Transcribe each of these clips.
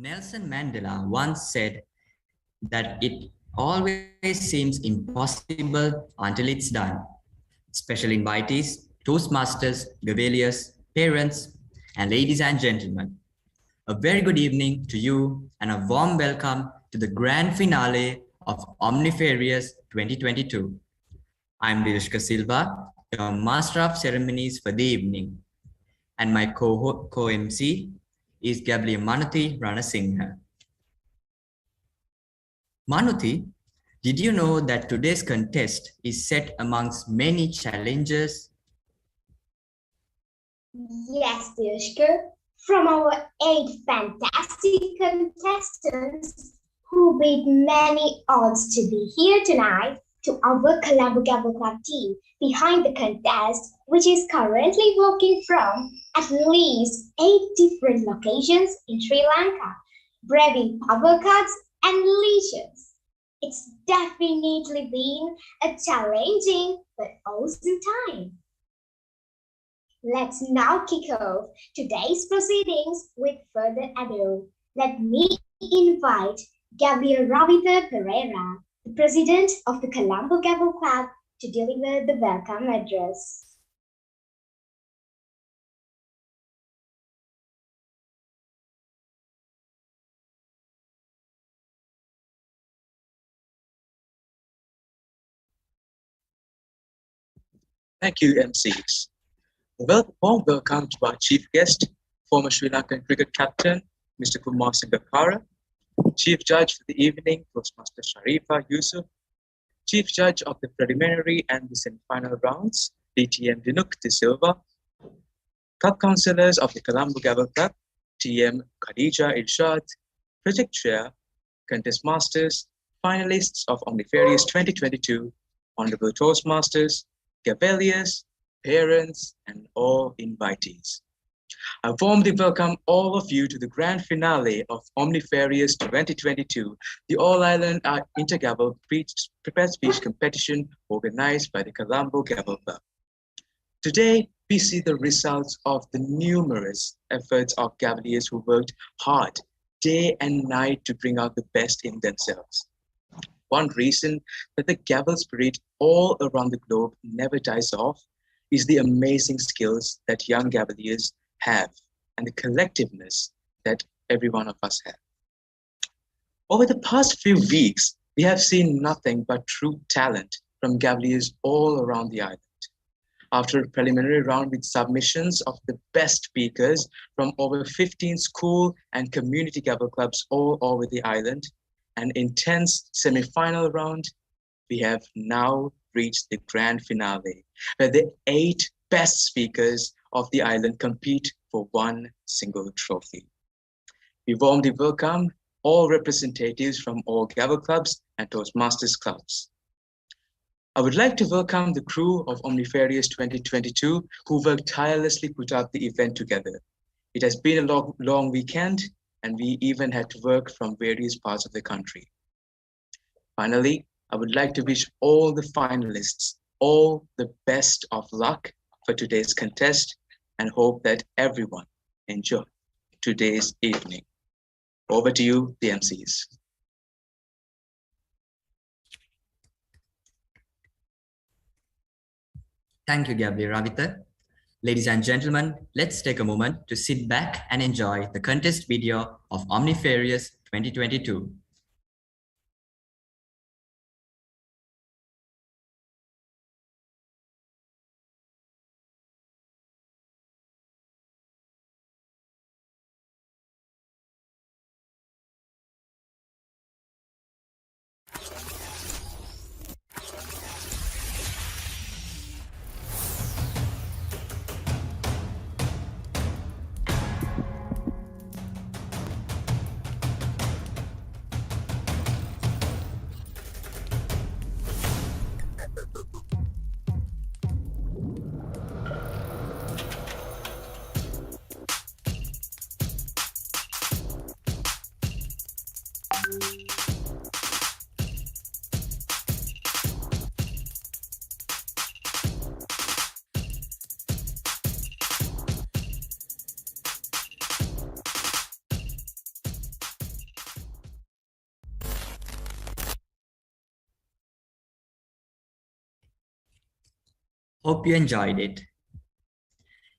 Nelson Mandela once said that it always seems impossible until it's done. Special invitees, Toastmasters, Gaveliers, parents, and ladies and gentlemen, a very good evening to you and a warm welcome to the grand finale of Omnifarious 2022. I'm Dirishka Silva, your Master of Ceremonies for the evening, and my co-MC is Gabriel Manuthi Ranasinghe. Manuthi, did you know that today's contest is set amongst many challenges? Yes, Dirishka. From our 8 fantastic contestants who beat many odds to be here tonight, to our Colombo Gavel Club team behind the contest, which is currently working from at least 8 different locations in Sri Lanka, braving power cuts and lesions. It's definitely been a challenging but awesome time. Let's now kick off today's proceedings with further ado. Let me invite Gabriel Ravita Pereira, the president of the Colombo Gavel Club, to deliver the welcome address. Thank you, MCs. Warm welcome to our chief guest, former Sri Lankan cricket captain, Mr. Kumar Sangakkara, chief judge for the evening, Toastmaster Sharifa Yusuf, chief judge of the preliminary and the semi-final rounds, DTM Dinuk De Silva, club councillors of the Colombo Gavel Club, TM Khadija Irshad, project chair, contest masters, finalists of Omnifarious 2022, honorable Toastmasters, Gaveliers, parents, and all invitees. I warmly welcome all of you to the grand finale of Omnifarious 2022, the All-Island Inter-Gavel Prepared Speech competition organized by the Colombo Gavel Club. Today, we see the results of the numerous efforts of Gaveliers who worked hard day and night to bring out the best in themselves. One reason that the Gavel spirit all around the globe never dies off is the amazing skills that young Gaveliers have and the collectiveness that every one of us have. Over the past few weeks, we have seen nothing but true talent from Gaveliers all around the island. After a preliminary round with submissions of the best speakers from over 15 school and community Gavel clubs all over the island, an intense semi-final round, we have now reached the grand finale, where the 8 best speakers of the island compete for one single trophy. We warmly welcome all representatives from all Gavel clubs and Toastmasters clubs. I would like to welcome the crew of Omnifarious 2022 who worked tirelessly to put up the event together. It has been a long weekend, and we even had to work from various parts of the country. Finally, I would like to wish all the finalists all the best of luck for today's contest and hope that everyone enjoy today's evening. Over to you, the MCs. Thank you, Gabriel Ravita. Ladies and gentlemen, let's take a moment to sit back and enjoy the contest video of Omnifarious 2022. Hope you enjoyed it.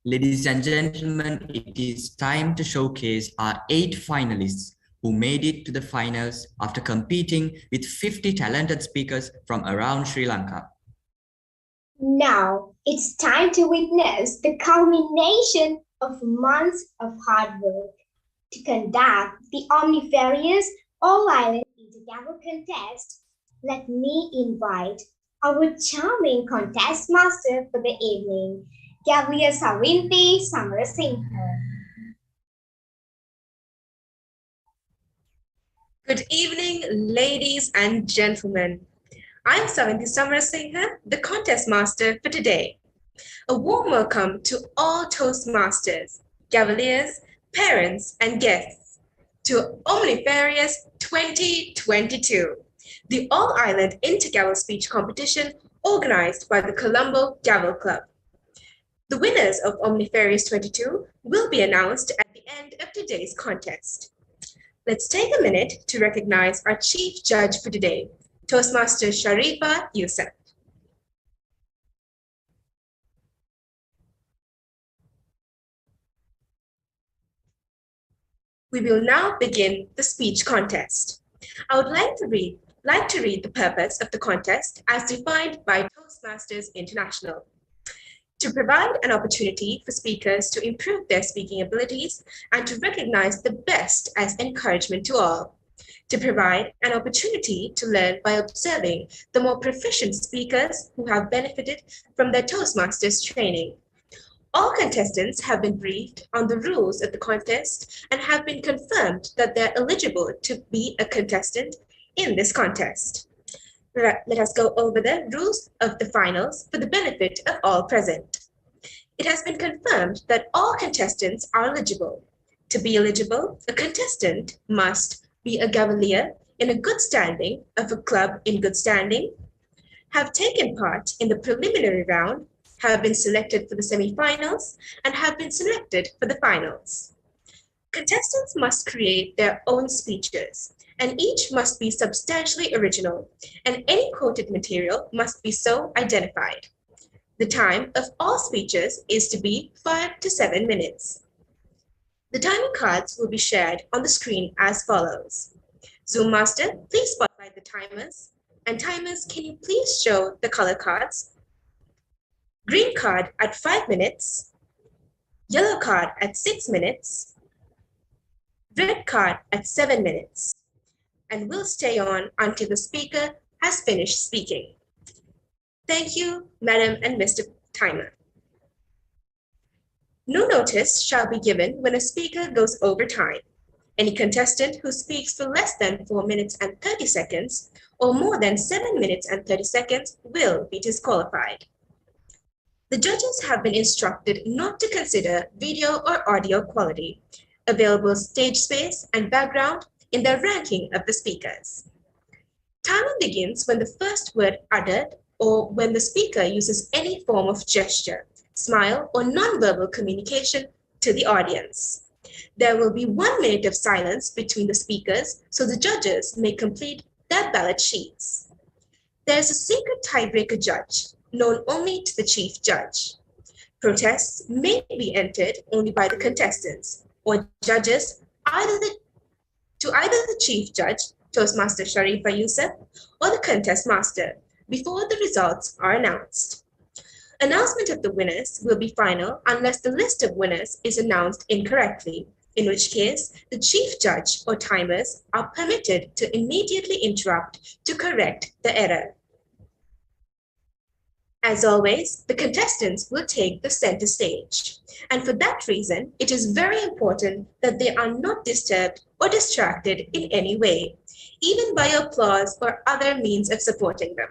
Ladies and gentlemen, it is time to showcase our 8 finalists who made it to the finals after competing with 50 talented speakers from around Sri Lanka. Now it's time to witness the culmination of months of hard work to conduct the Omnifarious All-Island Gavel contest. Let me invite our charming contest master for the evening, Gavel Savinti Samarasinghe. Good evening, ladies and gentlemen. I'm Savinti Samarasinghe, the contest master for today. A warm welcome to all Toastmasters, Gaveliers, parents, and guests to Omnifarious 2022, the All-Island Inter-Gavel Speech Competition organized by the Colombo Gavel Club. The winners of Omnifarious 22 will be announced at the end of today's contest. Let's take a minute to recognize our chief judge for today, Toastmaster Sharifa Yusuf. We will now begin the speech contest. I would like to read the purpose of the contest as defined by Toastmasters International. To provide an opportunity for speakers to improve their speaking abilities and to recognize the best as encouragement to all. To provide an opportunity to learn by observing the more proficient speakers who have benefited from their Toastmasters training. All contestants have been briefed on the rules of the contest and have been confirmed that they're eligible to be a contestant in this contest. Let us go over the rules of the finals for the benefit of all present. It has been confirmed that all contestants are eligible. To be eligible, a contestant must be a Gavelier in a good standing of a club in good standing, have taken part in the preliminary round, have been selected for the semifinals, and have been selected for the finals. Contestants must create their own speeches, and each must be substantially original, and any quoted material must be so identified. The time of all speeches is to be 5 to 7 minutes. The timing cards will be shared on the screen as follows. Zoom Master, please spotlight the timers. And timers, can you please show the color cards? Green card at 5 minutes, yellow card at 6 minutes, red card at 7 minutes, and will stay on until the speaker has finished speaking. Thank you, Madam and Mr. Timer. No notice shall be given when a speaker goes over time. Any contestant who speaks for less than 4 minutes and 30 seconds or more than 7 minutes and 30 seconds will be disqualified. The judges have been instructed not to consider video or audio quality, available stage space, and background in their ranking of the speakers. Timer begins when the first word uttered or when the speaker uses any form of gesture, smile, or nonverbal communication to the audience. There will be 1 minute of silence between the speakers so the judges may complete their ballot sheets. There is a secret tiebreaker judge, known only to the chief judge. Protests may be entered only by the contestants or judges either the chief judge, Toastmaster Sharifa Yusuf, or the contest master before the results are announced. Announcement of the winners will be final unless the list of winners is announced incorrectly, in which case the chief judge or timers are permitted to immediately interrupt to correct the error. As always, the contestants will take the center stage. And for that reason, it is very important that they are not disturbed or distracted in any way, even by applause or other means of supporting them.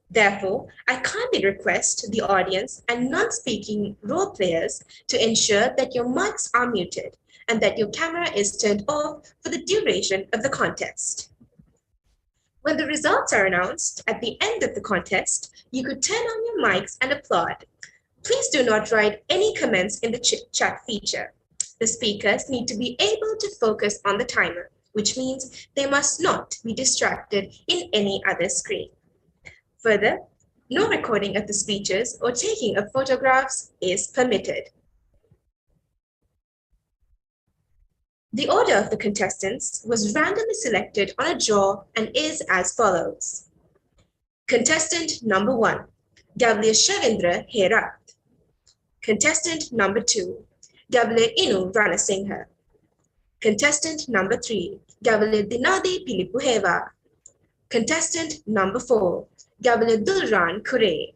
Therefore, I kindly request the audience and non-speaking role players to ensure that your mics are muted and that your camera is turned off for the duration of the contest. When the results are announced at the end of the contest, you could turn on your mics and applaud. Please do not write any comments in the chat feature. The speakers need to be able to focus on the timer, which means they must not be distracted in any other screen. Further, No recording of the speeches or taking of photographs is permitted. The order of the contestants was randomly selected on a draw and is as follows. Contestant number 1, Gavel Shavindra Herat. Contestant number 2, Gavel Inu Ranasinghe. Contestant number 3, Gavel Dinadi Pilipuheva. Contestant number 4, Gavel Dulran Kure.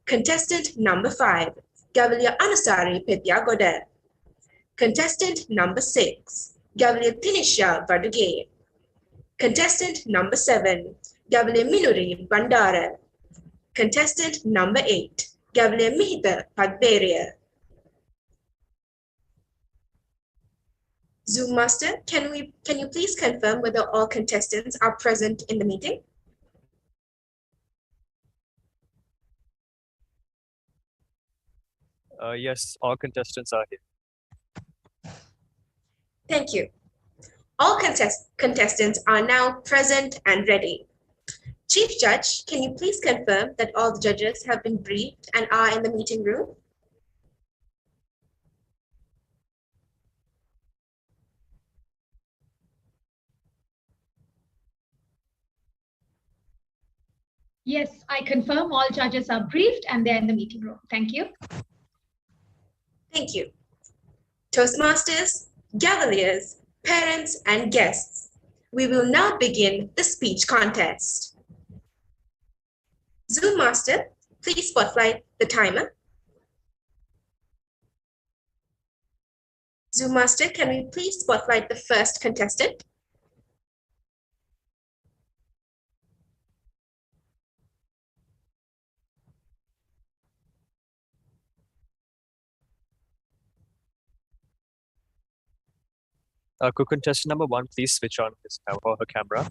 Contestant number 5, Gavel Anusari Petyagoda. Contestant number 6, Gavel Tinisha Varduge. Contestant number 7, Gavel Minuri Bandara. Contestant number 8, Gavel Mihita Pagberia. Zoom Master, can you please confirm whether all contestants are present in the meeting? Yes, all contestants are here. Thank you. All contestants are now present and ready. Chief Judge, can you please confirm that all the judges have been briefed and are in the meeting room? Yes, I confirm all judges are briefed and they're in the meeting room. Thank you. Thank you. Toastmasters, Gaveliers, parents, and guests, we will now begin the speech contest. Zoom Master, please spotlight the timer. Zoom Master, can we please spotlight the first contestant? Could contestant number 1 please switch on his or her camera?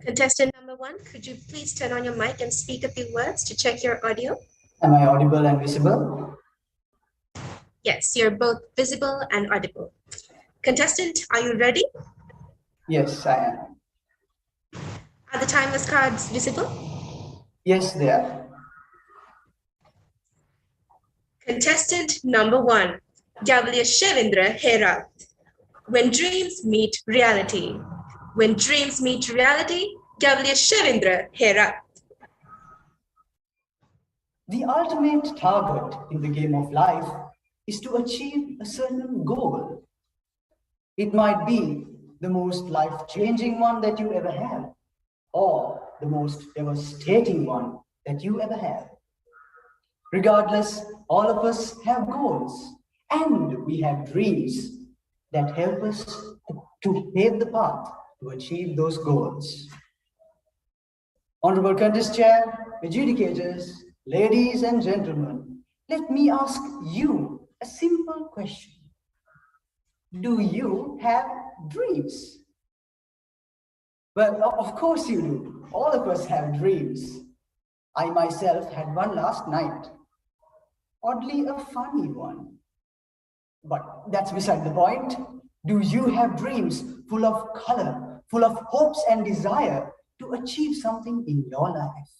Contestant number 1, could you please turn on your mic and speak a few words to check your audio? Am I audible and visible? Yes, you're both visible and audible. Contestant, are you ready? Yes, I am. Are the timer's cards visible? Yes, they are. Contestant number 1, Gavel Shavindra Herat. When dreams meet reality. When dreams meet reality, Gavel Shavindra Herat. The ultimate target in the game of life is to achieve a certain goal. It might be the most life-changing one that you ever had, or the most devastating one that you ever had. Regardless, all of us have goals, and we have dreams that help us to pave the path to achieve those goals. Honorable Contest Chair, adjudicators, ladies and gentlemen, let me ask you a simple question. Do you have dreams? Well, of course you do. All of us have dreams. I myself had one last night. Oddly, a funny one. But that's beside the point. Do you have dreams full of color, full of hopes and desire to achieve something in your life?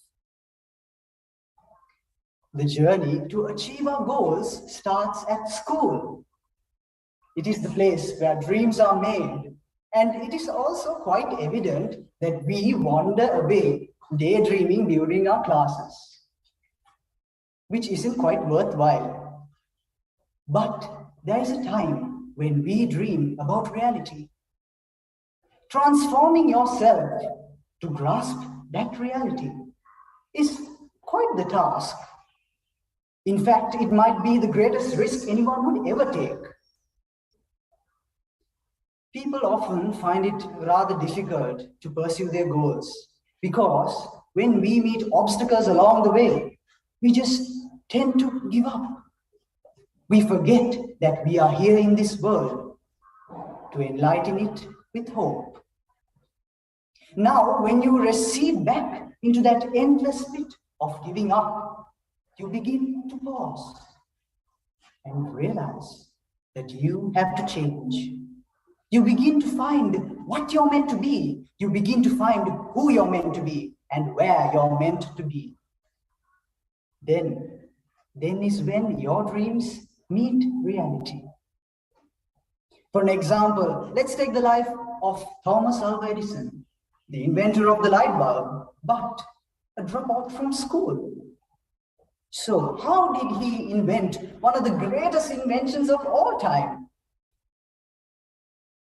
The journey to achieve our goals starts at school. It is the place where dreams are made, and it is also quite evident that we wander away daydreaming during our classes, which isn't quite worthwhile. But there is a time when we dream about reality. Transforming yourself to grasp that reality is quite the task. In fact, it might be the greatest risk anyone would ever take. People often find it rather difficult to pursue their goals because when we meet obstacles along the way, we just tend to give up. We forget that we are here in this world to enlighten it with hope. Now, when you recede back into that endless pit of giving up, you begin to pause. and realize that you have to change. You begin to find what you're meant to be. You begin to find who you're meant to be and where you're meant to be. Then is when your dreams meet reality. For an example, let's take the life of Thomas Alva Edison, the inventor of the light bulb, but a dropout from school. So how did he invent one of the greatest inventions of all time?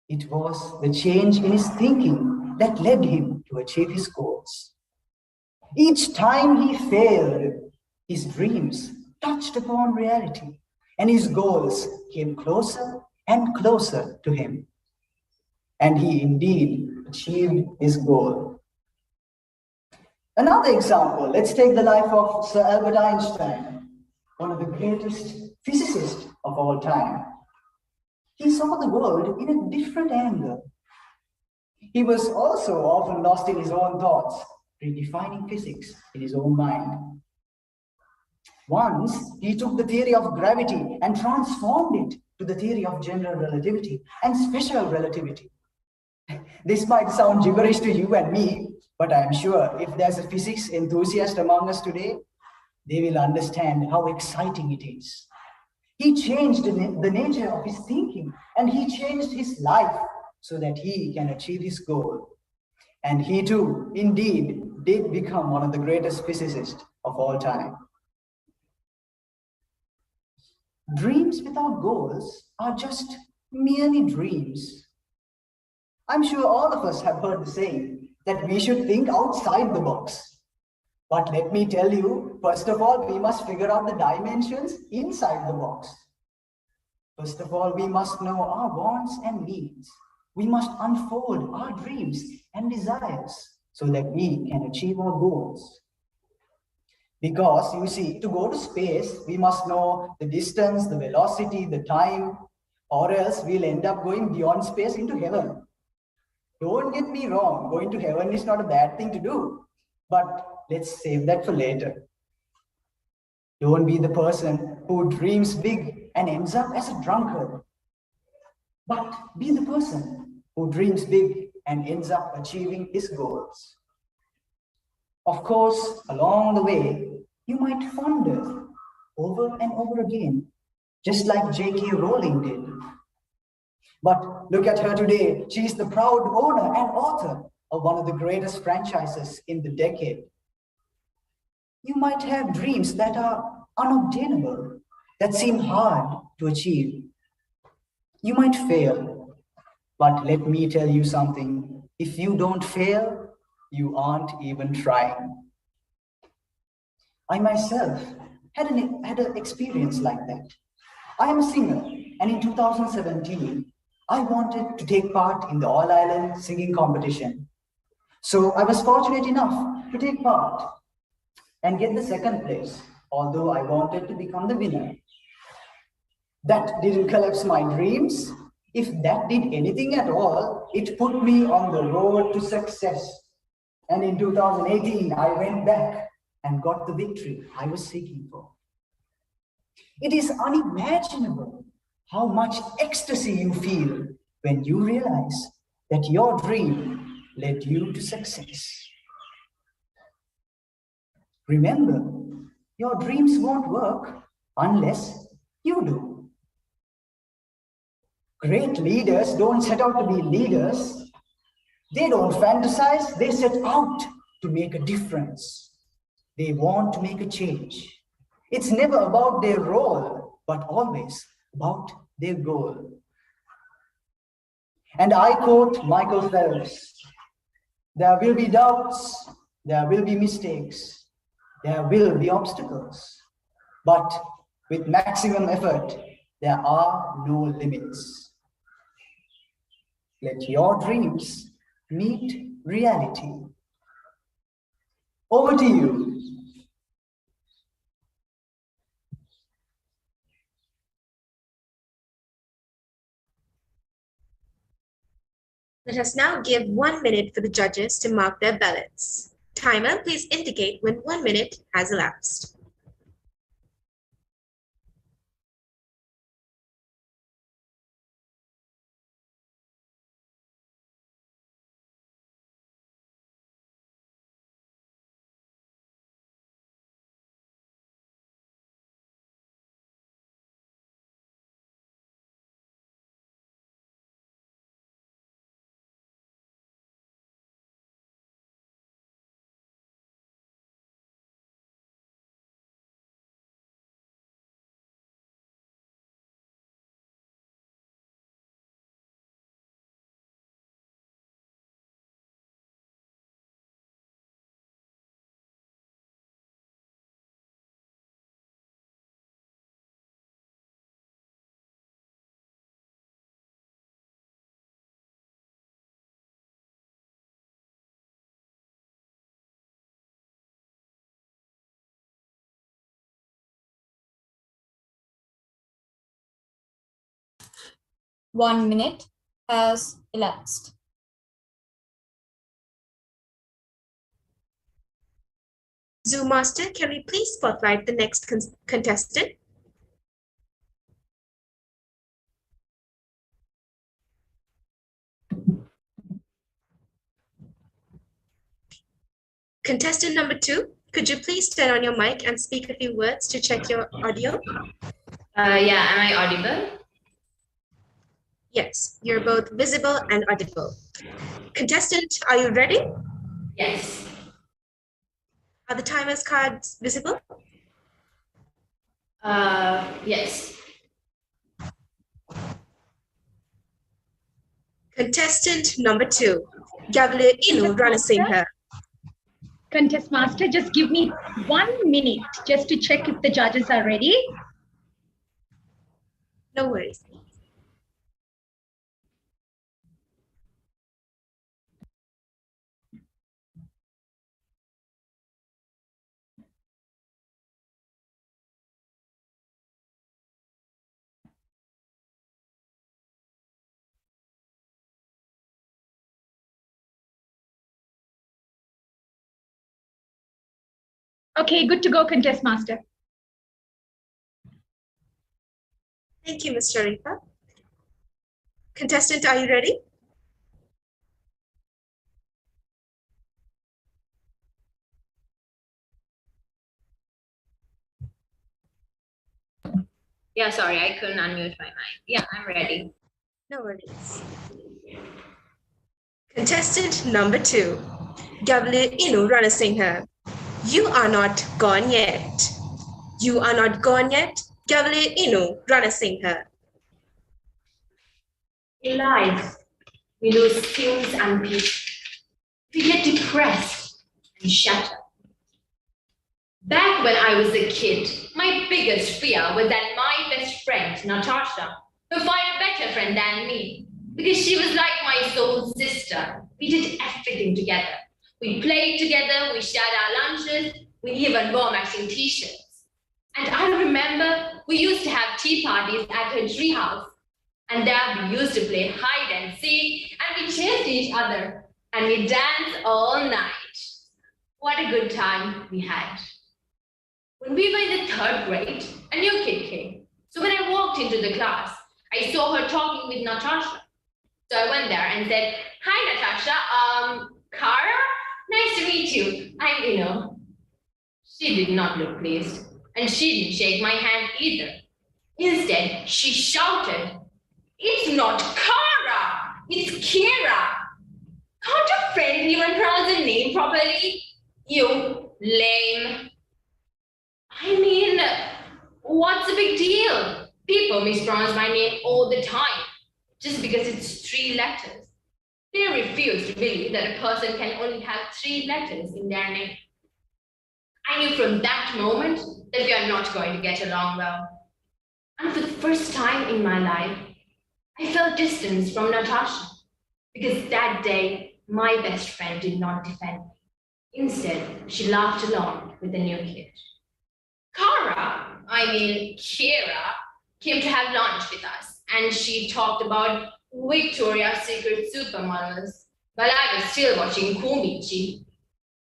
It was the change in his thinking that led him to achieve his goals. Each time he failed, his dreams touched upon reality, and his goals came closer and closer to him. And he indeed achieved his goal. Another example, let's take the life of Sir Albert Einstein, one of the greatest physicists of all time. He saw the world in a different angle. He was also often lost in his own thoughts, redefining physics in his own mind. Once, he took the theory of gravity and transformed it to the theory of general relativity and special relativity. This might sound gibberish to you and me, but I'm sure if there's a physics enthusiast among us today, they will understand how exciting it is. He changed the nature of his thinking, and he changed his life so that he can achieve his goal. And he too, indeed, did become one of the greatest physicists of all time. Dreams without goals are just merely dreams. I'm sure all of us have heard the saying that we should think outside the box. But let me tell you, first of all, we must figure out the dimensions inside the box. First of all, we must know our wants and needs. We must unfold our dreams and desires so that we can achieve our goals. Because you see, to go to space, we must know the distance, the velocity, the time, or else we'll end up going beyond space into heaven. Don't get me wrong, going to heaven is not a bad thing to do, but let's save that for later. Don't be the person who dreams big and ends up as a drunkard, but be the person who dreams big and ends up achieving his goals. Of course, along the way, you might wander over and over again, just like J.K. Rowling did. But look at her today. She is the proud owner and author of one of the greatest franchises in the decade. You might have dreams that are unobtainable, that seem hard to achieve. You might fail, but let me tell you something. If you don't fail, you aren't even trying. I myself had an experience like that. I am a singer, and in 2017, I wanted to take part in the All Ireland singing competition. So I was fortunate enough to take part and get the second place, although I wanted to become the winner. That didn't collapse my dreams. If that did anything at all, it put me on the road to success. And in 2018, I went back and got the victory I was seeking for. It is unimaginable how much ecstasy you feel when you realize that your dream led you to success. Remember, your dreams won't work unless you do. Great leaders don't set out to be leaders. They don't fantasize, they set out to make a difference. They want to make a change. It's never about their role, but always about their goal. And I quote Michael Phelps, "There will be doubts, there will be mistakes, there will be obstacles, but with maximum effort, there are no limits." Let your dreams meet reality. Over to you. Let us now give 1 minute for the judges to mark their ballots. Timer, please indicate when 1 minute has elapsed. 1 minute has elapsed. Zoo Master, can we please spotlight the next contestant? Contestant number 2, could you please turn on your mic and speak a few words to check your audio? Yeah, am I audible? Yes, you're both visible and audible. Contestant, are you ready? Yes. Are the timer's cards visible? Yes. Contestant number 2, Gavel Inu Ranasinghe. Contest master, just give me 1 minute just to check if the judges are ready. No worries. Okay, good to go, contest master. Thank you, Ms. Sharifa. Contestant, are you ready? Yeah, sorry, I couldn't unmute my mic. Yeah, I'm ready. No worries. Contestant number 2, Gavel Inu Ranasinghe. You are not gone yet. You are not gone yet. Gavel Inu Ranasinghe. In life, we lose things and people. We get depressed and shattered. Back when I was a kid, my biggest fear was that my best friend, Natasha, would find a better friend than me. Because she was like my soul sister. We did everything together. We played together, we shared our lunches, we even wore matching t-shirts. And I remember we used to have tea parties at her treehouse. And there we used to play hide and seek, and we chased each other, and we danced all night. What a good time we had. When we were in the 3rd grade, a new kid came. So when I walked into the class, I saw her talking with Natasha. So I went there and said, "Hi, Natasha. Kara? Nice to meet you. I'm Inu." She did not look pleased, and she didn't shake my hand either. Instead, she shouted, "It's not Kara, it's Kira. Can't a friend even pronounce a name properly? You lame." I mean, what's the big deal? People mispronounce my name all the time, just because it's 3 letters. They refuse to believe that a person can only have 3 letters in their name. I knew from that moment that we are not going to get along well. And for the first time in my life, I felt distance from Natasha, because that day, my best friend did not defend me. Instead, she laughed along with the new kid. Kira, came to have lunch with us, and she talked about Victoria's Secret supermodels while I was still watching Komichi.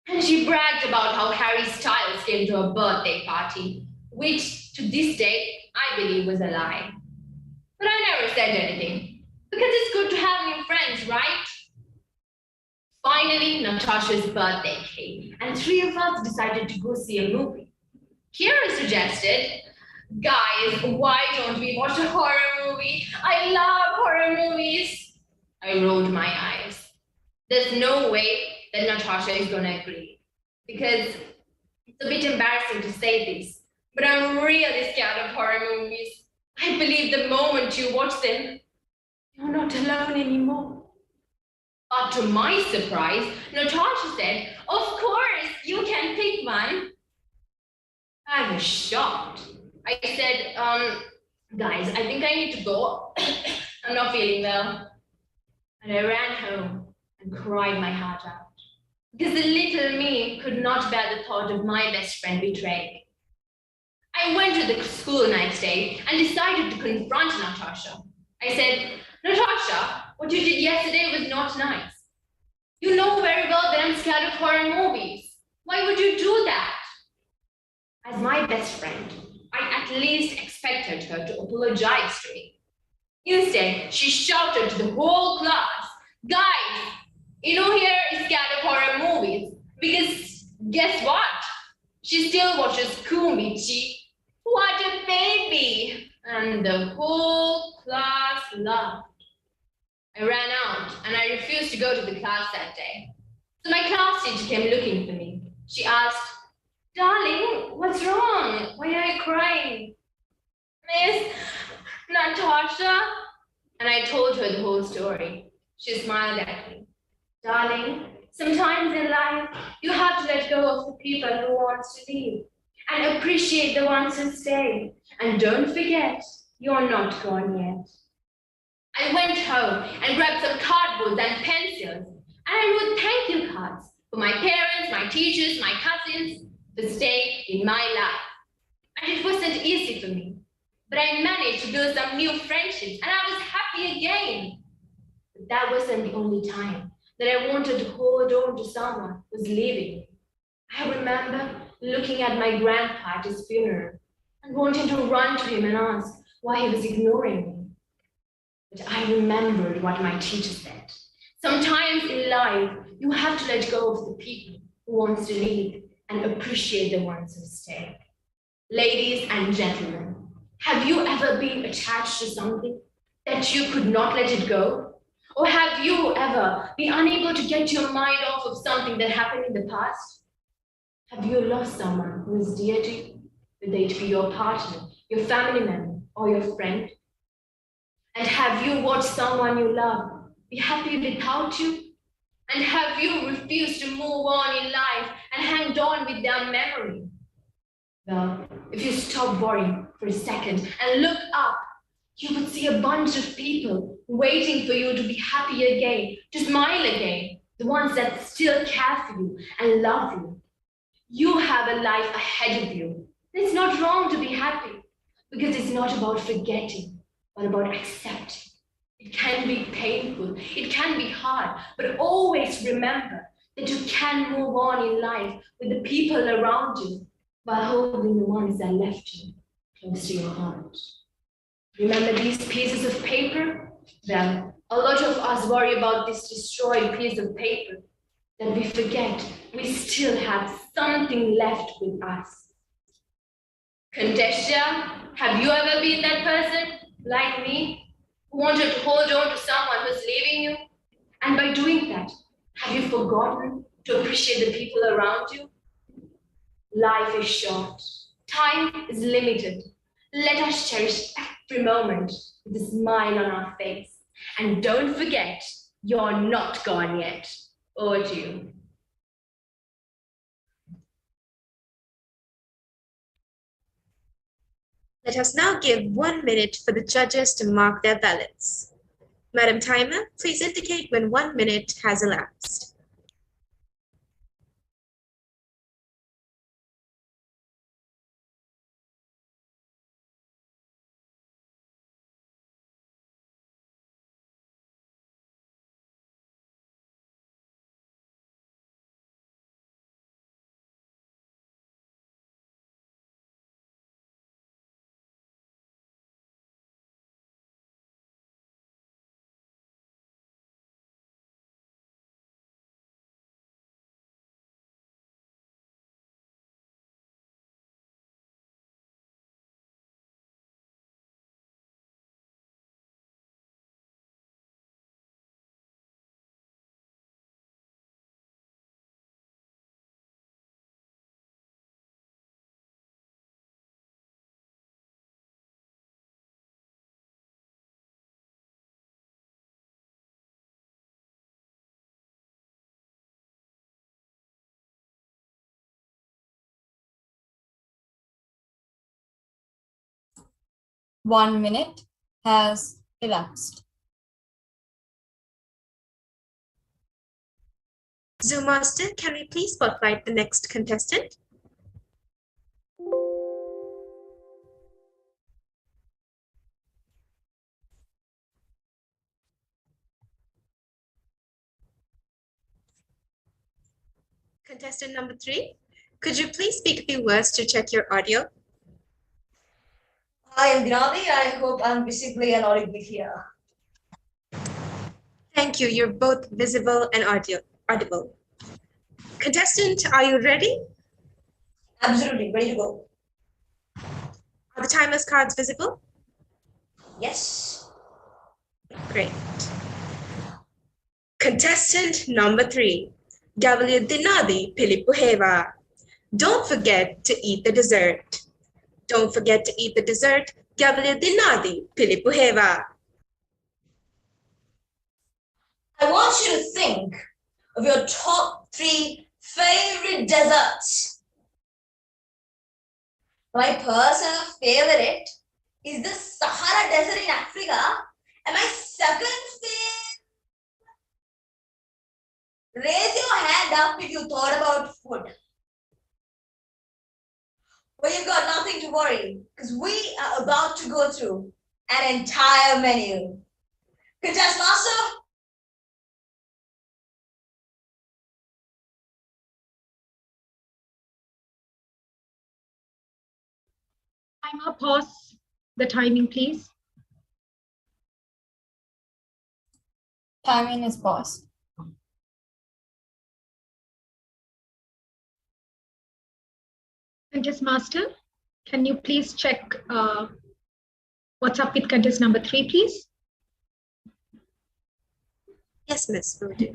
And she bragged about how Harry Styles came to her birthday party, which to this day, I believe was a lie. But I never said anything, because it's good to have new friends, right? Finally, Natasha's birthday came, and 3 of us decided to go see a movie. Kira suggested, "Guys, why don't we watch a horror movie? I love horror movies." I rolled my eyes. There's no way that Natasha is gonna agree, because it's a bit embarrassing to say this, but I'm really scared of horror movies. I believe the moment you watch them, you're not alone anymore. But to my surprise, Natasha said, "Of course, you can pick one." I was shocked. I said, "Guys, I think I need to go. I'm not feeling well." And I ran home and cried my heart out, because the little me could not bear the thought of my best friend betraying me. I went to the school next day and decided to confront Natasha. I said, Natasha, what you did yesterday was not nice. You know very well that I'm scared of horror movies. Why would you do that? As my best friend, I at least expected her to apologize to me. Instead, she shouted to the whole class, "Guys, here is scared of horror movies." Because guess what? She still watches Kumichi. What a baby! And the whole class laughed. I ran out and I refused to go to the class that day. So my class teacher came looking for me. She asked, "Darling, what's wrong? Why are you crying?" "Miss Natasha." And I told her the whole story. She smiled at me. "Darling, sometimes in life, you have to let go of the people who want to leave and appreciate the ones who stay. And don't forget, you're not gone yet." I went home and grabbed some cardboard and pencils, and I wrote thank you cards for my parents, my teachers, my cousins for staying in my life. And it wasn't easy for me, but I managed to build some new friendships, and I was happy again. But that wasn't the only time that I wanted to hold on to someone who was leaving me. I remember looking at my grandpa at his funeral and wanting to run to him and ask why he was ignoring me. But I remembered what my teacher said. Sometimes in life, you have to let go of the people who want to leave and appreciate the ones who stay. Ladies and gentlemen, have you ever been attached to something that you could not let it go? Or have you ever been unable to get your mind off of something that happened in the past? Have you lost someone who is dear to you, whether it be your partner, your family member, or your friend? And have you watched someone you love be happy without you? And have you refused to move on in life and hanged on with their memory? Well, if you stop worrying for a second and look up, you would see a bunch of people waiting for you to be happy again, to smile again, the ones that still care for you and love you. You have a life ahead of you. It's not wrong to be happy because it's not about forgetting, but about accepting. It can be painful, it can be hard, but always remember that you can move on in life with the people around you by holding the ones that left you close to your heart. Remember these pieces of paper? Well, a lot of us worry about this destroyed piece of paper that we forget we still have something left with us. Contestia, have you ever been that person, like me, who wanted to hold on to someone who's leaving you? And by doing that, have you forgotten to appreciate the people around you? Life is short. Time is limited. Let us cherish every moment with a smile on our face. And don't forget, you're not gone yet, or you? Let us now give 1 minute for the judges to mark their ballots. Madam Timer, please indicate when 1 minute has elapsed. One minute has elapsed. Zoom Master, can we please spotlight the next contestant? Contestant number 3, could you please speak a few words to check your audio? Hi, I'm Dinali. I hope I'm visibly and audibly here. Thank you. You're both visible and audible. Contestant, are you ready? Absolutely, ready to go. Are the timer's cards visible? Yes. Great. Contestant number 3, Gavel Dinadi Pilipuheva. Don't forget to eat the dessert. Don't forget to eat the dessert. Gavel Dinadi Pilipuheva. I want you to think of your top 3 favorite desserts. My personal favorite is the Sahara Desert in Africa, and my second favorite. Raise your hand up if you thought about food. Well, you've got nothing to worry, because we are about to go through an entire menu. Contest master? Timer, pause the timing, please. Timing is paused. Contest master, can you please check what's up with contest number 3, please? Yes, miss, will do.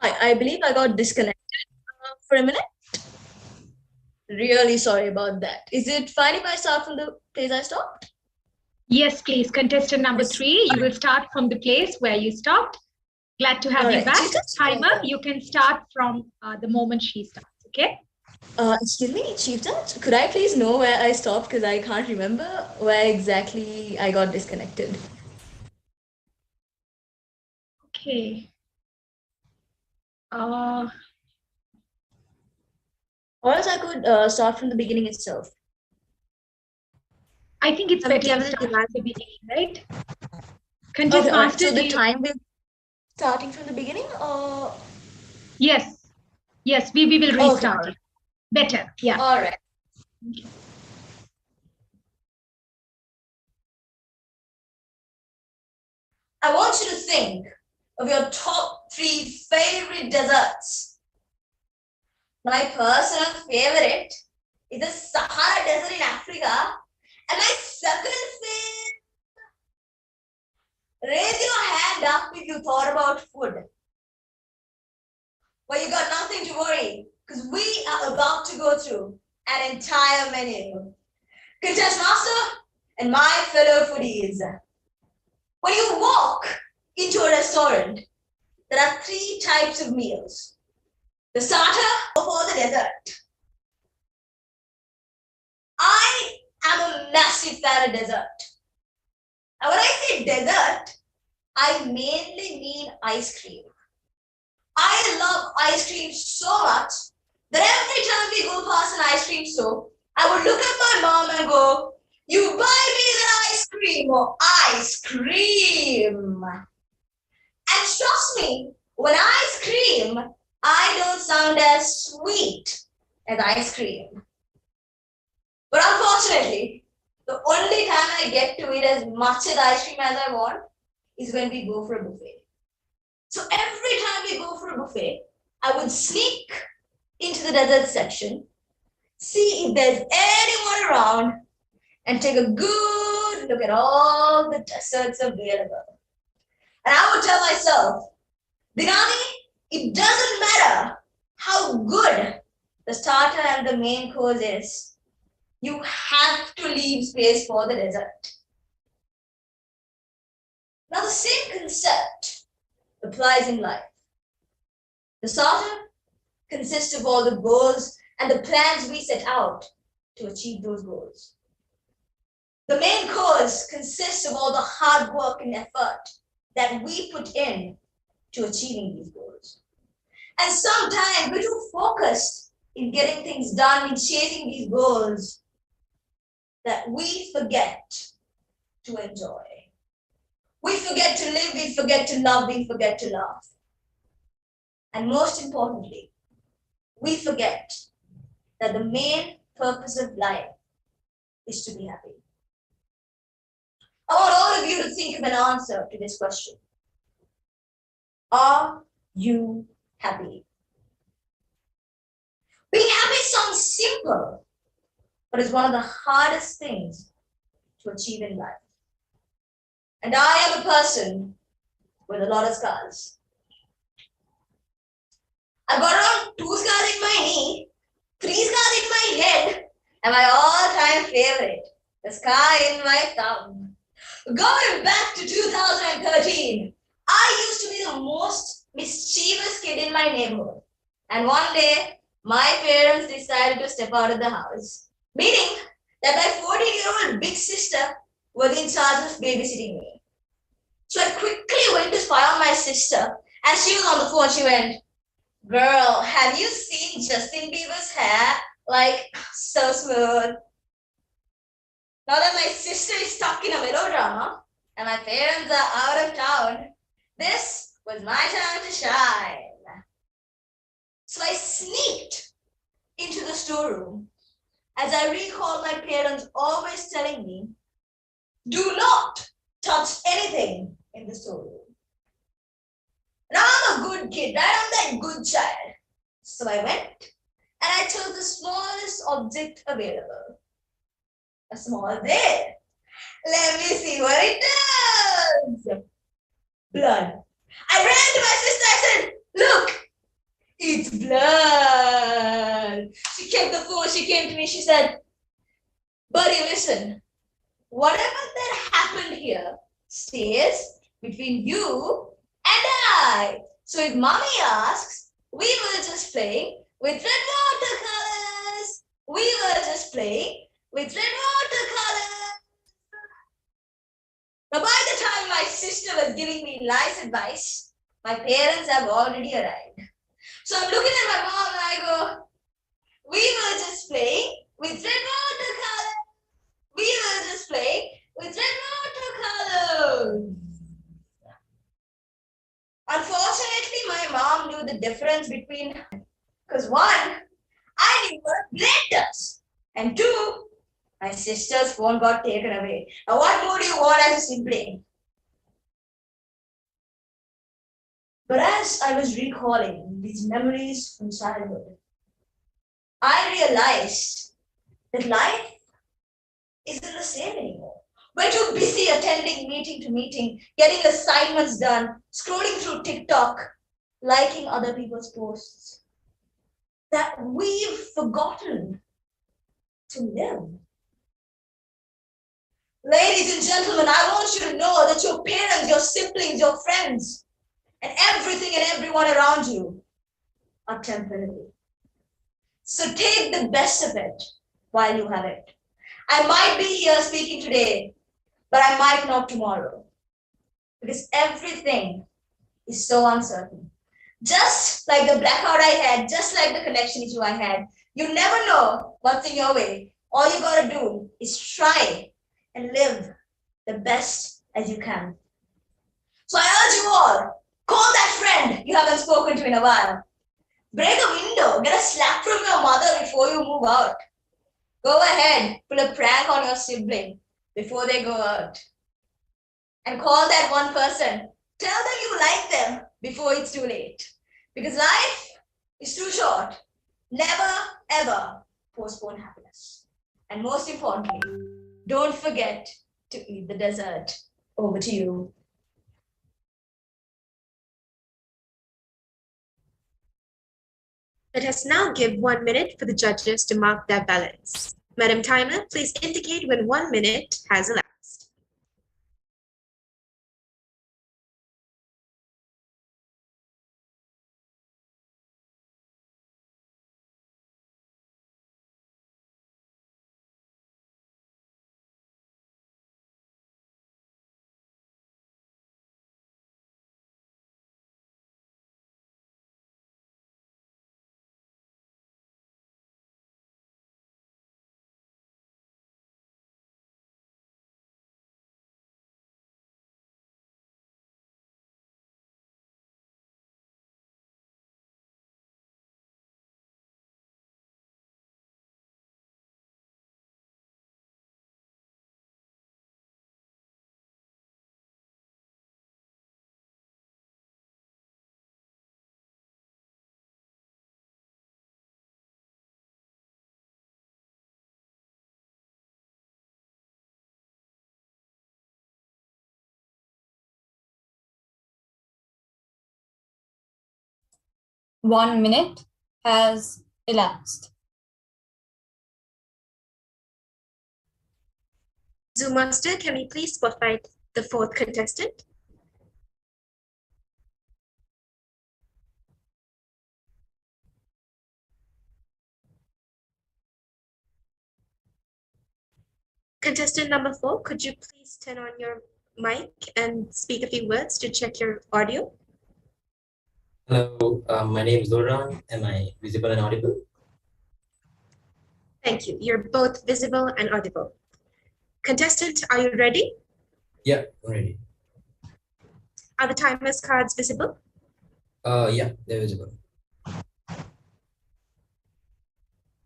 I believe I got disconnected for a minute. Really sorry about that. Is it fine if I start from the place I stopped? Yes, please. Contestant number 3, you will start from the place where you stopped. Glad to have you back. Timer, you can start from the moment she starts, okay? Excuse me, Chief Judge, could I please know where I stopped, because I can't remember where exactly I got disconnected. Okay. Or else I could start from the beginning itself. I think it's better to start from the beginning, right? Contest Okay, master, so the time will starting from the beginning, or? Yes. Yes, we will restart it. Better, yeah. All right. I want you to think of your top 3 favorite desserts. My personal favorite is the Sahara Desert in Africa, and my second favorite. Raise your hand up if you thought about food. Well, you got nothing to worry, because we are about to go through an entire menu. Contest master and my fellow foodies. When you walk into a restaurant, there are 3 types of meals. The starter or the dessert. I am a massive fan of dessert. And when I say dessert, I mainly mean ice cream. I love ice cream so much that every time we go past an ice cream store, I would look at my mom and go, "You buy me that ice cream or ice cream." And trust me, when I scream, I don't sound as sweet as ice cream. But unfortunately, the only time I get to eat as much as ice cream as I want is when we go for a buffet. So every time we go for a buffet, I would sneak into the dessert section, see if there's anyone around, and take a good look at all the desserts available. And I would tell myself, Dinani, it doesn't matter how good the starter and the main course is. You have to leave space for the dessert. Now the same concept applies in life. The starter consists of all the goals and the plans we set out to achieve those goals. The main course consists of all the hard work and effort that we put in to achieving these goals. And sometimes we're too focused in getting things done, in chasing these goals, that we forget to enjoy. We forget to live, we forget to love, we forget to laugh. And most importantly, we forget that the main purpose of life is to be happy. I want all of you to think of an answer to this question. Are you happy? Being happy sounds simple, but it's one of the hardest things to achieve in life. And I am a person with a lot of scars. I've got around 2 scars in my knee, 3 scars in my head, and my all-time favorite, the scar in my thumb. Going back to 2013, I used to be the most mischievous kid in my neighborhood. And one day, my parents decided to step out of the house, meaning that my 14-year-old big sister was in charge of babysitting me. So I quickly went to spy on my sister, and she was on the phone. She went, "Girl, have you seen Justin Bieber's hair? Like, so smooth." Now that my sister is stuck in a melodrama, and my parents are out of town, this was my time to shine. So I sneaked into the storeroom, as I recall my parents always telling me, "Do not touch anything in the storeroom." Now I'm a good kid, right? I'm that good child. So I went and I took the smallest object available. A small bear. Let me see what it does. Blood. I ran to my sister. I said, "Look, it's blood." She kept the phone. She came to me. She said, "Buddy, listen. Whatever that happened here stays between you and I. So if mommy asks, we were just playing with red watercolors. We were just playing with red watercolors." Now, by the time my sister was giving me nice advice, my parents have already arrived. So I'm looking at my mom and I go, "We were just playing with red watercolors. We were just playing with red watercolors." Unfortunately, my mom knew the difference between, because one, I knew what a blade does, and two, my sister's phone got taken away. Now, what more do you want as a sibling? But as I was recalling these memories from childhood, I realized that life isn't the same anymore. We're too busy attending meeting to meeting, getting assignments done, scrolling through TikTok, liking other people's posts, that we've forgotten to live. Ladies and gentlemen, I want you to know that your parents, your siblings, your friends, and everything and everyone around you are temporary. So take the best of it while you have it. I might be here speaking today, but I might not tomorrow, because everything is so uncertain. Just like the blackout I had, just like the connection issue I had, you never know what's in your way. All you gotta do is try and live the best as you can. So I urge you all, call that friend you haven't spoken to in a while. Break a window, get a slap from your mother before you move out. Go ahead, pull a prank on your sibling before they go out. And call that one person. Tell them you like them before it's too late. Because life is too short. Never, ever postpone happiness. And most importantly, don't forget to eat the dessert. Over to you. Let us now give 1 minute for the judges to mark their ballots. Madam Timer, please indicate when 1 minute has elapsed. 1 minute has elapsed. Zoom Master, can we please spotlight the fourth contestant? Contestant number 4, could you please turn on your mic and speak a few words to check your audio? Hello, my name is Zoran. Am I visible and audible? Thank you. You're both visible and audible. Contestant, are you ready? Yeah, ready. Are the timer's cards visible? Yeah, they're visible.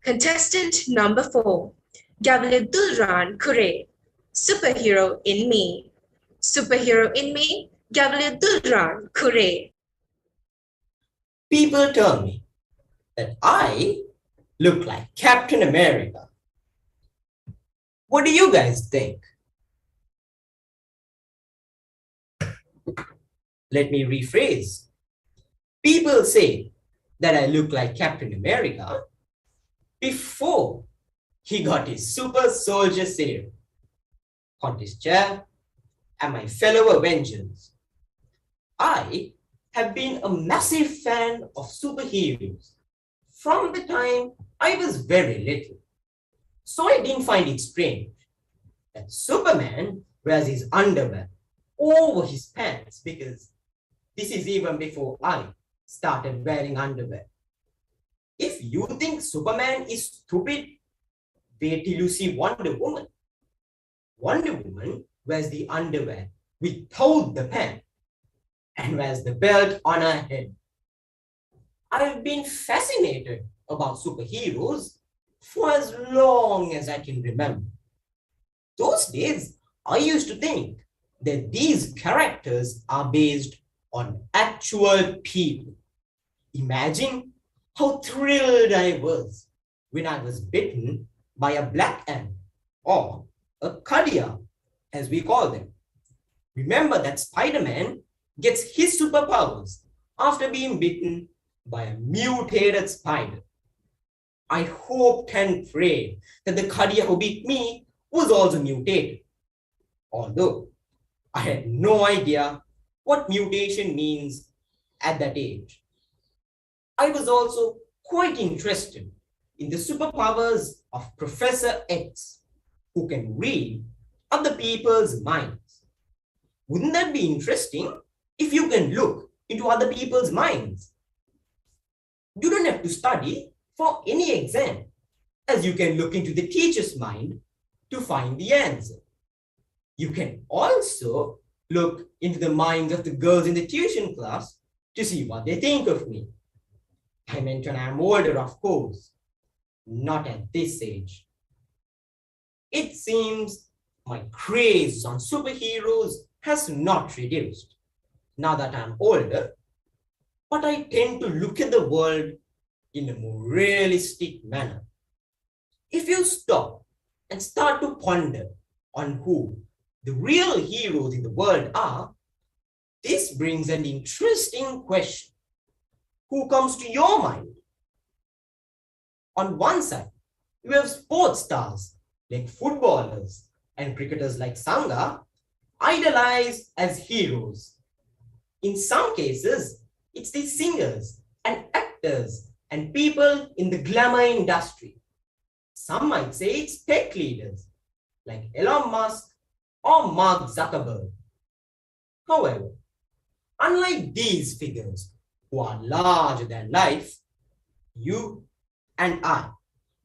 Contestant number 4, Gavel Kure, superhero in me. Superhero in me, Gavel Kure. People tell me that I look like Captain America. What do you guys think? Let me rephrase. People say that I look like Captain America before he got his super soldier serum, hottest chair, and my fellow Avengers. I have been a massive fan of superheroes from the time I was very little. So I didn't find it strange that Superman wears his underwear over his pants, because this is even before I started wearing underwear. If you think Superman is stupid, wait till you see Wonder Woman. Wonder Woman wears the underwear without the pants and wears the belt on her head. I've been fascinated about superheroes for as long as I can remember. Those days, I used to think that these characters are based on actual people. Imagine how thrilled I was when I was bitten by a black ant, or a kadia, as we call them. Remember that Spider-Man gets his superpowers after being bitten by a mutated spider. I hoped and prayed that the kadia who bit me was also mutated, although I had no idea what mutation means at that age. I was also quite interested in the superpowers of Professor X, who can read other people's minds. Wouldn't that be interesting if you can look into other people's minds? You don't have to study for any exam, as you can look into the teacher's mind to find the answer. You can also look into the minds of the girls in the tuition class to see what they think of me. I meant when I'm older, of course, not at this age. It seems my craze on superheroes has not reduced now that I'm older, but I tend to look at the world in a more realistic manner. If you stop and start to ponder on who the real heroes in the world are, this brings an interesting question. Who comes to your mind? On one side, you have sports stars like footballers and cricketers like Sangha, idolized as heroes. In some cases, it's the singers and actors and people in the glamour industry. Some might say it's tech leaders like Elon Musk or Mark Zuckerberg. However, unlike these figures who are larger than life, you and I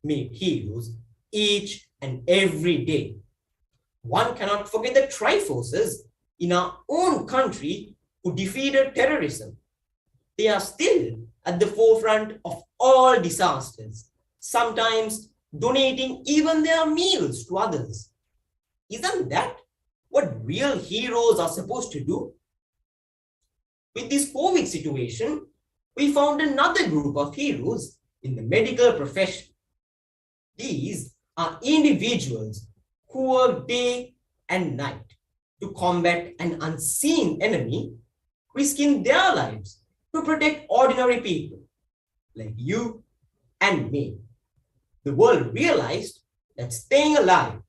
meet heroes each and every day. One cannot forget the Triforces in our own country who defeated terrorism. They are still at the forefront of all disasters, sometimes donating even their meals to others. Isn't that what real heroes are supposed to do? With this COVID situation, we found another group of heroes in the medical profession. These are individuals who work day and night to combat an unseen enemy, risking their lives to protect ordinary people. like you and me. The world realized that staying alive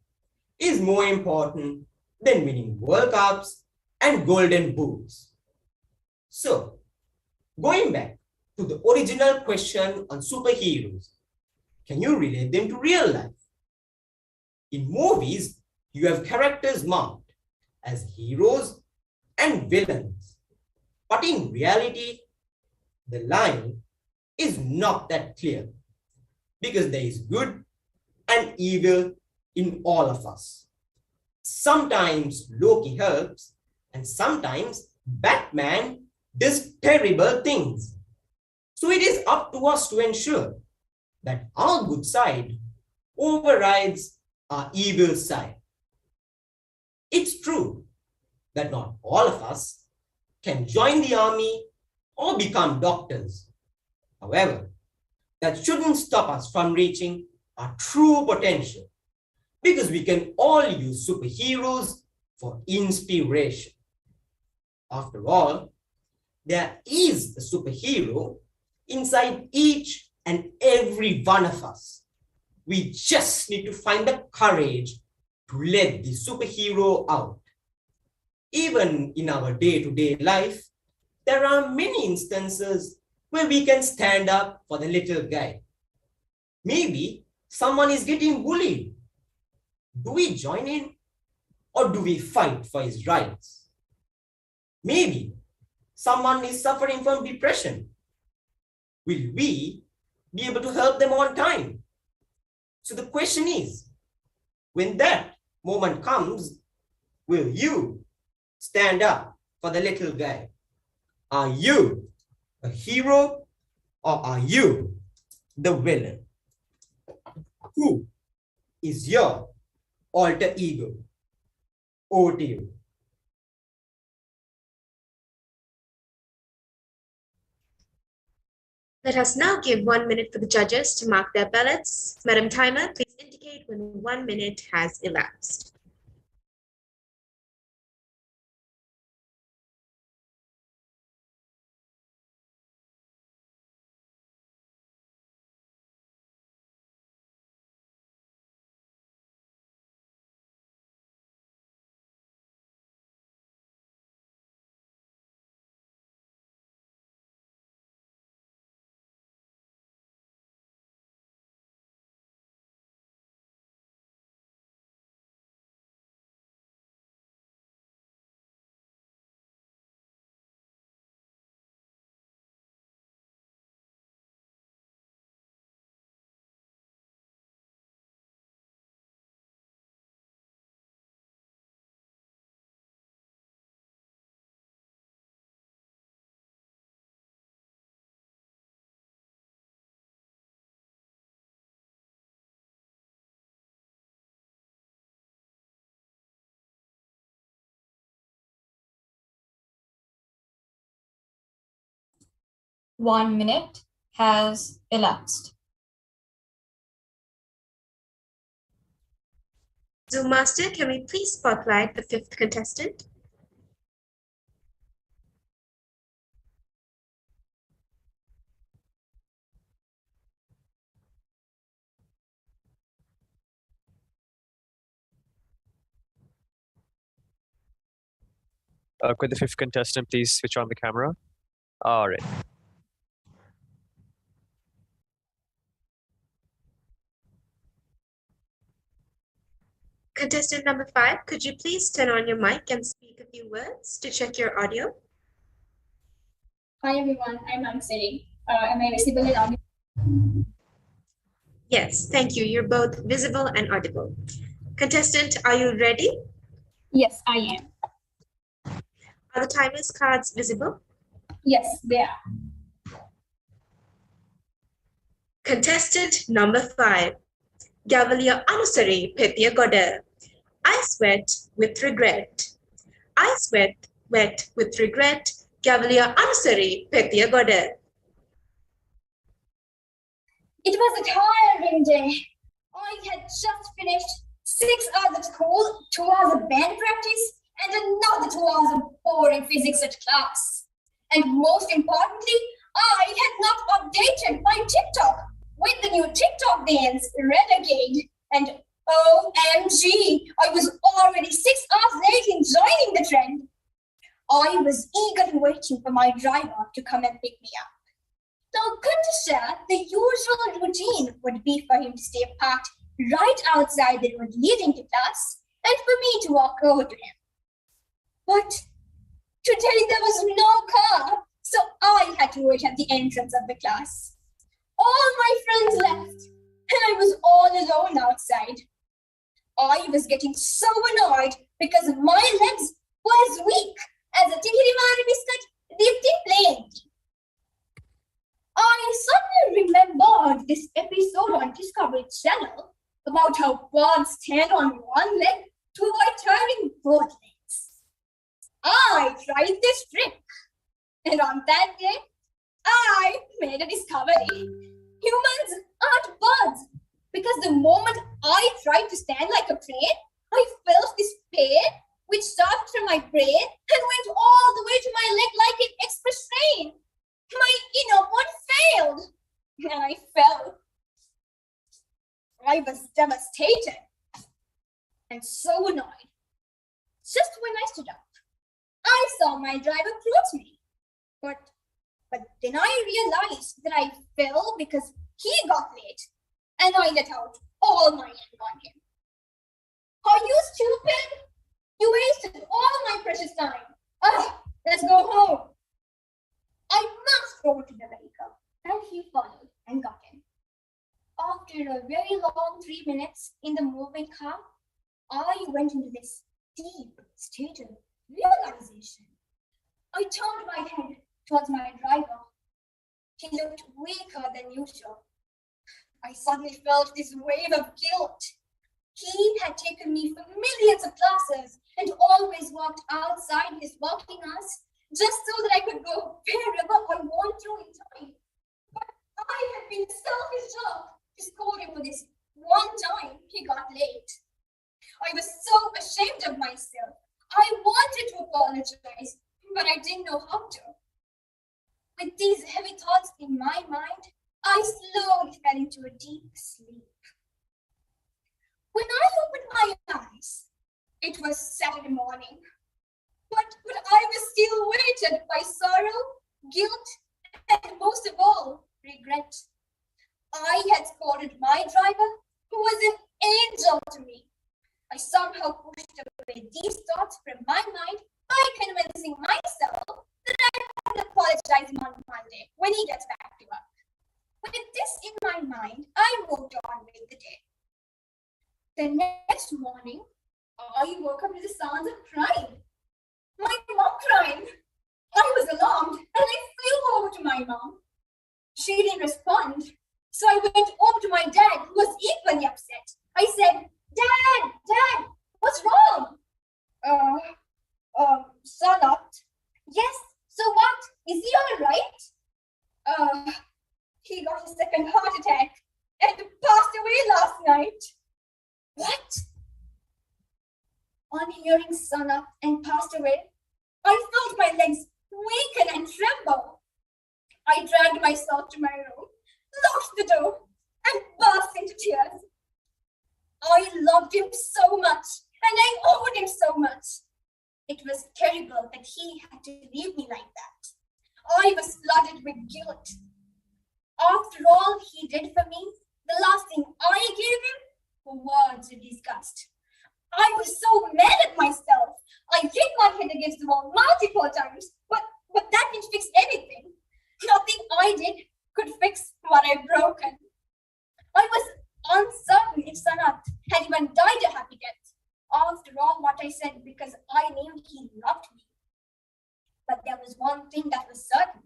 is more important than winning World Cups and golden boots. So, going back to the original question on superheroes, can you relate them to real life? In movies, you have characters marked as heroes and villains. But in reality, the line is not that clear because there is good and evil in all of us. Sometimes Loki helps and sometimes Batman does terrible things. So it is up to us to ensure that our good side overrides our evil side. It's true that not all of us can join the army or become doctors. However, that shouldn't stop us from reaching our true potential because we can all use superheroes for inspiration. After all, there is a superhero inside each and every one of us. We just need to find the courage to let the superhero out. Even in our day-to-day life, there are many instances where we can stand up for the little guy. Maybe someone is getting bullied. Do we join in or do we fight for his rights? Maybe someone is suffering from depression. Will we be able to help them on time? So the question is, when that moment comes, will you stand up for the little guy? Are you a hero or are you the villain? Who is your alter ego? Over to you. Let us now give 1 minute for the judges to mark their ballots. Madam Timer, please indicate when 1 minute has elapsed. One minute has elapsed. Zoom Master, can we please spotlight the 5th contestant? Could the 5th contestant please switch on the camera? All right. Contestant number 5, could you please turn on your mic and speak a few words to check your audio? Hi everyone, I'm Amsari. Am I visible and audible? Yes, thank you. You're both visible and audible. Contestant, are you ready? Yes, I am. Are the timer's cards visible? Yes, they are. Contestant number 5, Gavel Anusari Petya Goda. I sweat with regret. I sweat wet with regret. Gavel Anusari Petya Goda. It was a tiring day. I had just finished 6 hours of school, 2 hours of band practice, and another 2 hours of boring physics at class. And most importantly, I had not updated my TikTok with the new TikTok dance, Renegade. And OMG, I was already 6 hours late in joining the trend. I was eagerly waiting for my driver to come and pick me up. Now, Kandisha, the usual routine would be for him to stay parked right outside the road leading to class and for me to walk over to him. But today there was no car, so I had to wait at the entrance of the class. All my friends left, and I was all alone outside. I was getting so annoyed because my legs were as weak as a tickety-marry biscuit dipped in plain. I suddenly remembered this episode on Discovery Channel about how birds stand on one leg to avoid turning both legs. I tried this trick, and on that day, I made a discovery. Humans aren't birds, because the moment I tried to stand like a crane, I felt this pain which started from my brain and went all the way to my leg like an express train. My inner one failed, and I fell. I was devastated and so annoyed. Just when I stood up, I saw my driver close me. But then I realized that I fell because he got late, and I let out all my anger on him. Are you stupid? You wasted all my precious time. Let's go home. I must go to the vehicle, and he followed and got in. After a very long 3 minutes in the moving car, I went into this deep state of realization. I turned my head towards my driver. He looked weaker than usual. I suddenly felt this wave of guilt. He had taken me for millions of classes and always walked outside his working hours just so that I could go wherever I want to in time. But I had been selfish enough to scold him for this one time he got late. I was so ashamed of myself. I wanted to apologize, but I didn't know how to. With these heavy thoughts in my mind, I slowly fell into a deep sleep. When I opened my eyes, it was Saturday morning. But I was still weighted by sorrow, guilt, and most of all, regret. I had scolded my driver, who was an angel to me. I somehow pushed away these thoughts from my mind by convincing myself that I would apologize on Monday when he gets back to work. With this in my mind, I moved on with the day. The next morning, I woke up to the sounds of crying. My mom crying. I was alarmed and I flew over to my mom. She didn't respond, so I went over to my dad, who was equally upset. I said, Dad, what's wrong? Sanat. Yes, so what? Is he all right? He got a second heart attack and passed away last night. What? On hearing Sanat and passed away, I felt my legs weaken and tremble. I dragged myself to my room, locked the door, and burst into tears. I loved him so much, and I owed him so much. It was terrible that he had to leave me like that. I was flooded with guilt. After all he did for me, the last thing I gave him were words of disgust. I was so mad at myself. I hit my head against the wall multiple times, but that didn't fix anything. Nothing I did could fix what I'd broken. I was uncertain if Sanat had even died a happy death. After all what I said, because I knew he loved me. But there was one thing that was certain.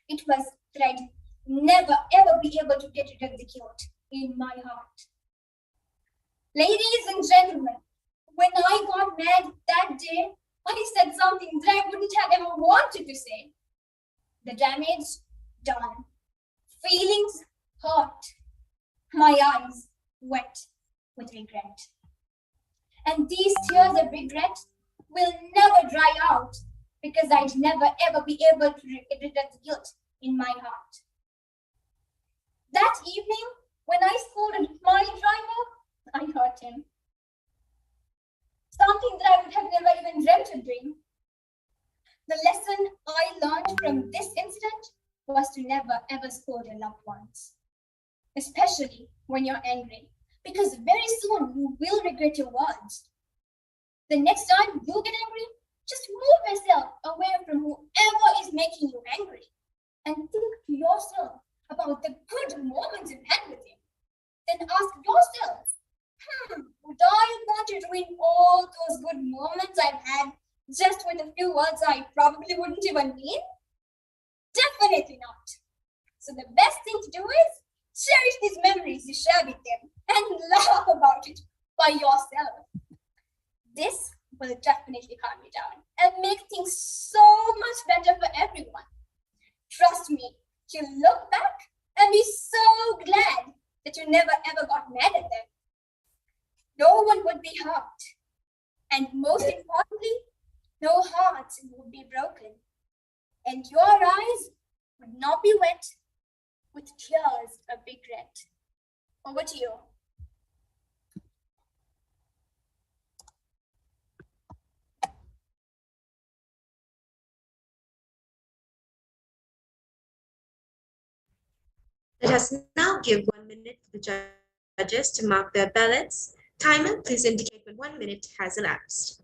It was that I'd never ever be able to get rid of the guilt in my heart. Ladies and gentlemen, when I got mad that day, I said something that I wouldn't have ever wanted to say. The damage done. Feelings hurt. My eyes wet with regret. And these tears of regret will never dry out because I'd never ever be able to get rid of the guilt in my heart. That evening, when I scolded my driver, I hurt him. Something that I would have never even dreamt of doing. The lesson I learned from this incident was to never ever scold your loved ones, especially when you're angry, because very soon you will regret your words. The next time you get angry, just move yourself away from whoever is making you angry and think to yourself about the good moments you've had with him. Then ask yourself, would I want to ruin all those good moments I've had just with a few words I probably wouldn't even mean? Definitely not. So the best thing to do is cherish these memories you share with them and laugh about it by yourself. This will definitely calm you down and make things so much better for everyone. Trust me, you'll look back and be so glad that you never ever got mad at them. No one would be hurt. And most importantly, no hearts would be broken. And your eyes would not be wet with tears of regret. Over to you. Let us now give 1 minute for the judges to mark their ballots. Timer, please indicate when 1 minute has elapsed.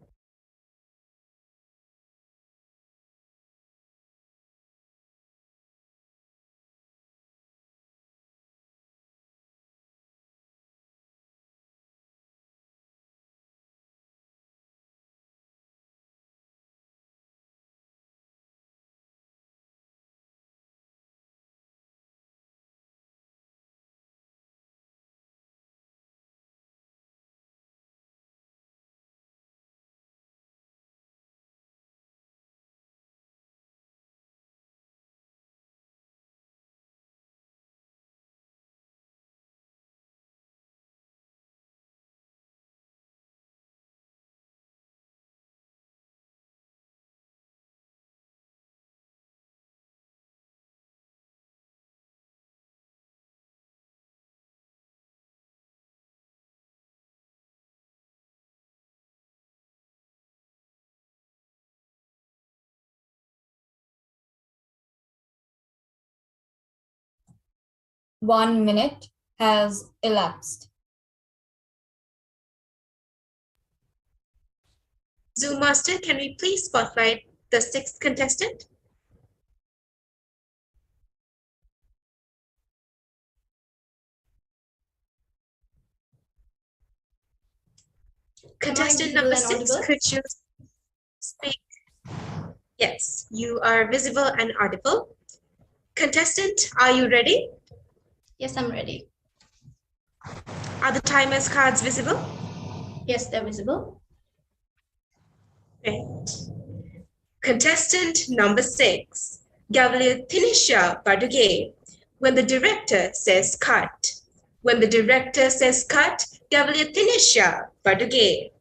One minute has elapsed. Zoom Master, can we please spotlight the sixth contestant? Contestant number 6, could you speak? Yes, you are visible and audible. Contestant, are you ready? Yes, I'm ready. Are the timer's cards visible? Yes, they're visible. Great. Contestant number 6, Gavel Tinisha Baduge. When the director says cut. When the director says cut, Gavel Tinisha Baduge.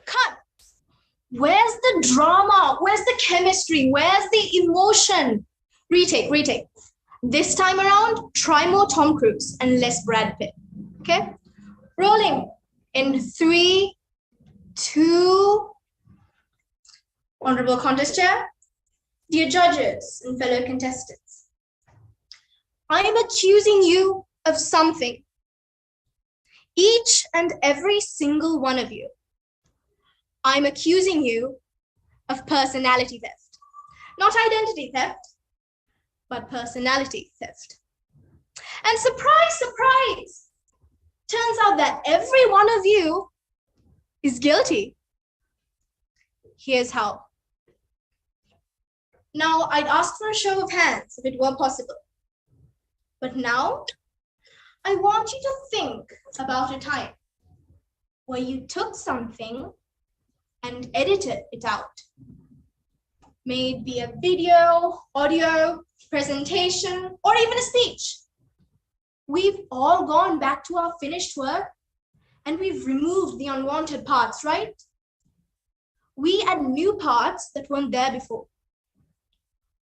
Cut. Where's the drama? Where's the chemistry? Where's the emotion? Retake, retake. This time around, try more Tom Cruise and less Brad Pitt. Okay? Rolling in 3, 2. Honorable Contest Chair, dear judges and fellow contestants, I am accusing you of something. Each and every single one of you. I'm accusing you of personality theft. Not identity theft, but personality theft. And surprise, surprise, turns out that every one of you is guilty. Here's how. Now, I'd ask for a show of hands if it were possible. But now, I want you to think about a time where you took something and edited it out. May it be a video, audio, presentation, or even a speech. We've all gone back to our finished work and we've removed the unwanted parts, right? We add new parts that weren't there before.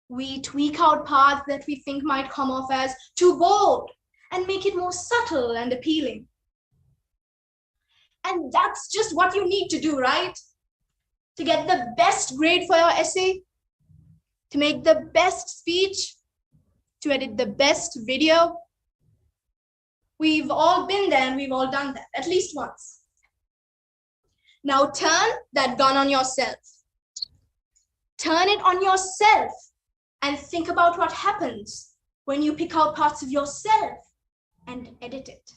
We tweak out parts that we think might come off as too bold and make it more subtle and appealing. And that's just what you need to do, right? To get the best grade for your essay, to make the best speech, to edit the best video. We've all been there and we've all done that, at least once. Now turn that gun on yourself. Turn it on yourself and think about what happens when you pick out parts of yourself and edit it.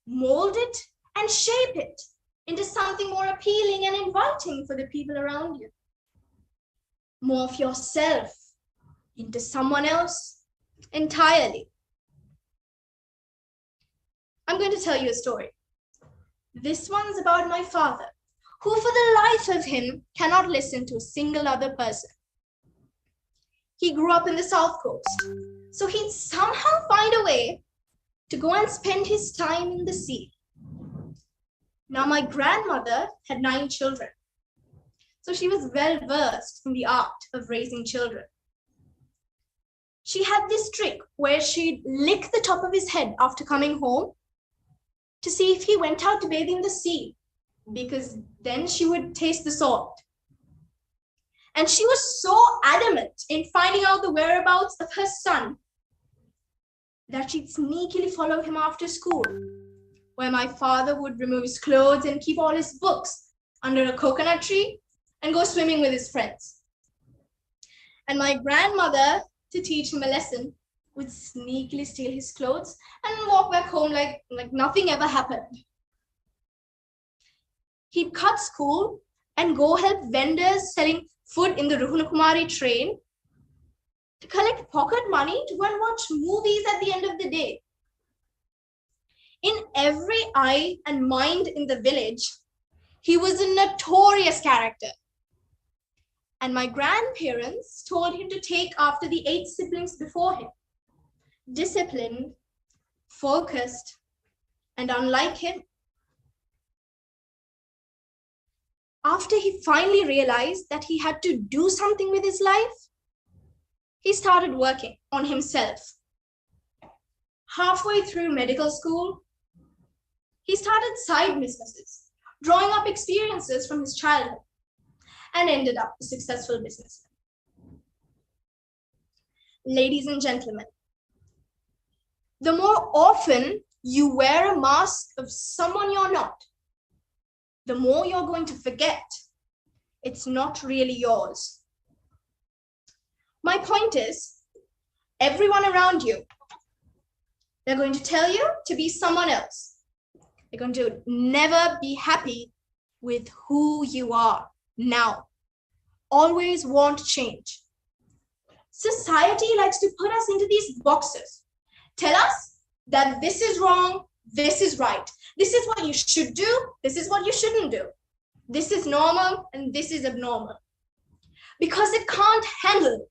Mold it and shape it into something more appealing and inviting for the people around you. Morph yourself into someone else entirely. I'm going to tell you a story. This one's about my father, who for the life of him cannot listen to a single other person. He grew up in the South Coast, so he'd somehow find a way to go and spend his time in the sea. Now, my grandmother had 9 children, so she was well versed in the art of raising children. She had this trick where she'd lick the top of his head after coming home to see if he went out to bathe in the sea, because then she would taste the salt. And she was so adamant in finding out the whereabouts of her son that she'd sneakily follow him after school, where my father would remove his clothes and keep all his books under a coconut tree and go swimming with his friends. And my grandmother, to teach him a lesson, would sneakily steal his clothes and walk back home like nothing ever happened. He'd cut school and go help vendors selling food in the Ruhunakumari train to collect pocket money to go and watch movies at the end of the day. In every eye and mind in the village, he was a notorious character. And my grandparents told him to take after the 8 siblings before him. Disciplined, focused, and unlike him. After he finally realized that he had to do something with his life, he started working on himself. Halfway through medical school, he started side businesses, drawing up experiences from his childhood, and ended up a successful businessman. Ladies and gentlemen, the more often you wear a mask of someone you're not, the more you're going to forget it's not really yours. My point is, everyone around you, they're going to tell you to be someone else. They're going to never be happy with who you are now. Always want change. Society likes to put us into these boxes. Tell us that this is wrong, this is right. This is what you should do, this is what you shouldn't do. This is normal and this is abnormal. Because it can't handle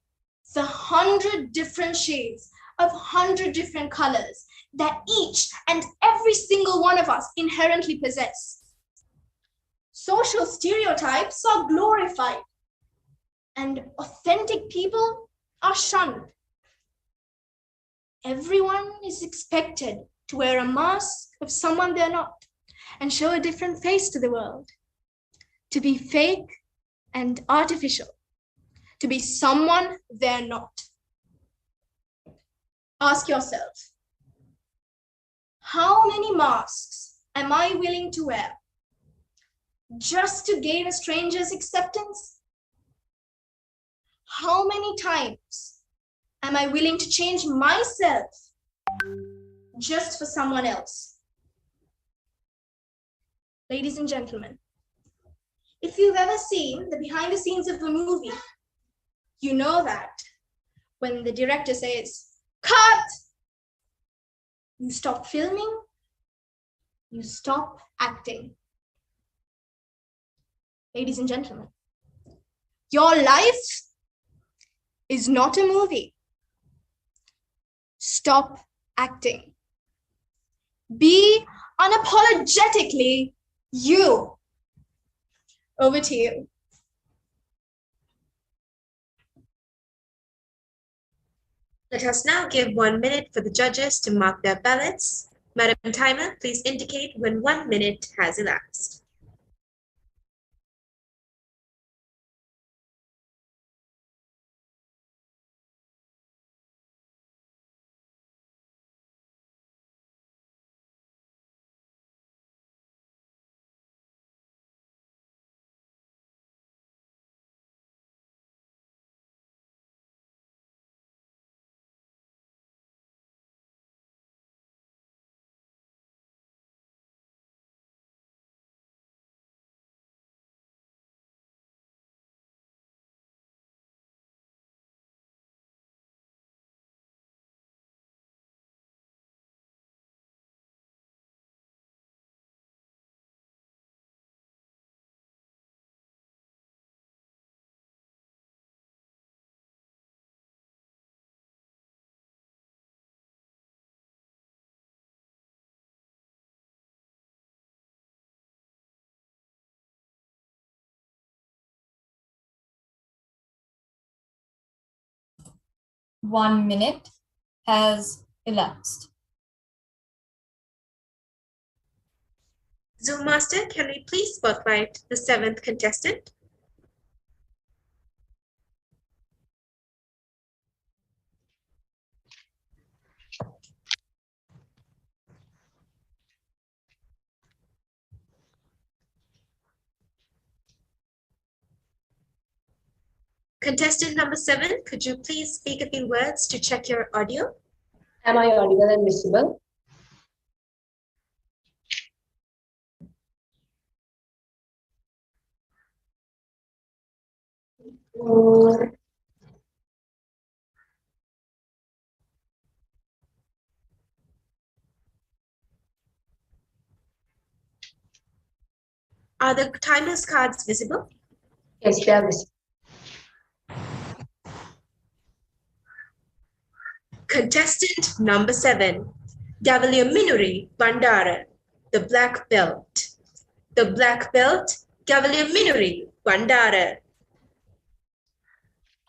the 100 different shades of 100 different colors that each and every single one of us inherently possess. Social stereotypes are glorified and authentic people are shunned. Everyone is expected to wear a mask of someone they're not and show a different face to the world, to be fake and artificial, to be someone they're not. Ask yourself, how many masks am I willing to wear just to gain a stranger's acceptance? How many times am I willing to change myself just for someone else? Ladies and gentlemen, if you've ever seen the behind the scenes of a movie, you know that when the director says, "Cut!" you stop filming, you stop acting. Ladies and gentlemen, your life is not a movie. Stop acting. Be unapologetically you. Over to you. Let us now give 1 minute for the judges to mark their ballots. Madam Timer, please indicate when 1 minute has elapsed. One minute has elapsed. Zoom Master, can we please spotlight the 7th contestant? Contestant number 7, could you please speak a few words to check your audio? Am I audible and visible? Are the timer's cards visible? Yes, they are visible. Contestant number 7, Cavalier Minuri Bandara, the black belt. The black belt, Cavalier Minuri Bandara.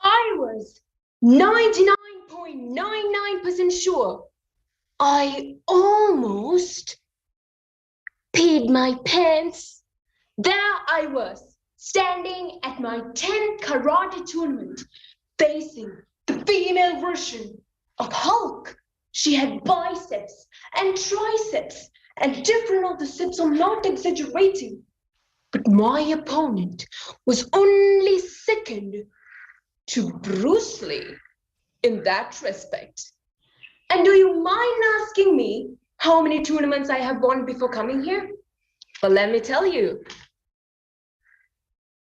I was 99.99% sure. I almost peed my pants. There I was, standing at my 10th karate tournament, facing the female version of Hulk. She had biceps and triceps and different of the sets. I'm not exaggerating. But my opponent was only second to Bruce Lee in that respect. And do you mind asking me how many tournaments I have won before coming here? Well, let me tell you,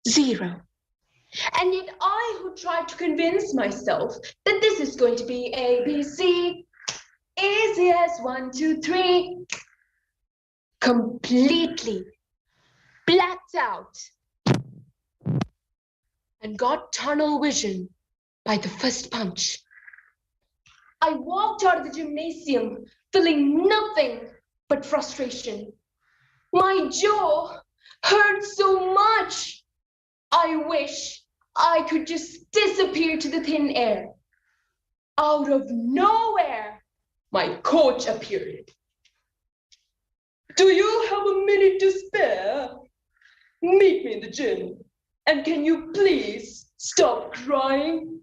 0. And yet I who tried to convince myself that this is going to be ABC, easy as 1, 2, 3, completely blacked out and got tunnel vision by the first punch. I walked out of the gymnasium feeling nothing but frustration. My jaw hurt so much. I wish I could just disappear to the thin air. Out of nowhere, my coach appeared. Do you have a minute to spare? Meet me in the gym. And can you please stop crying?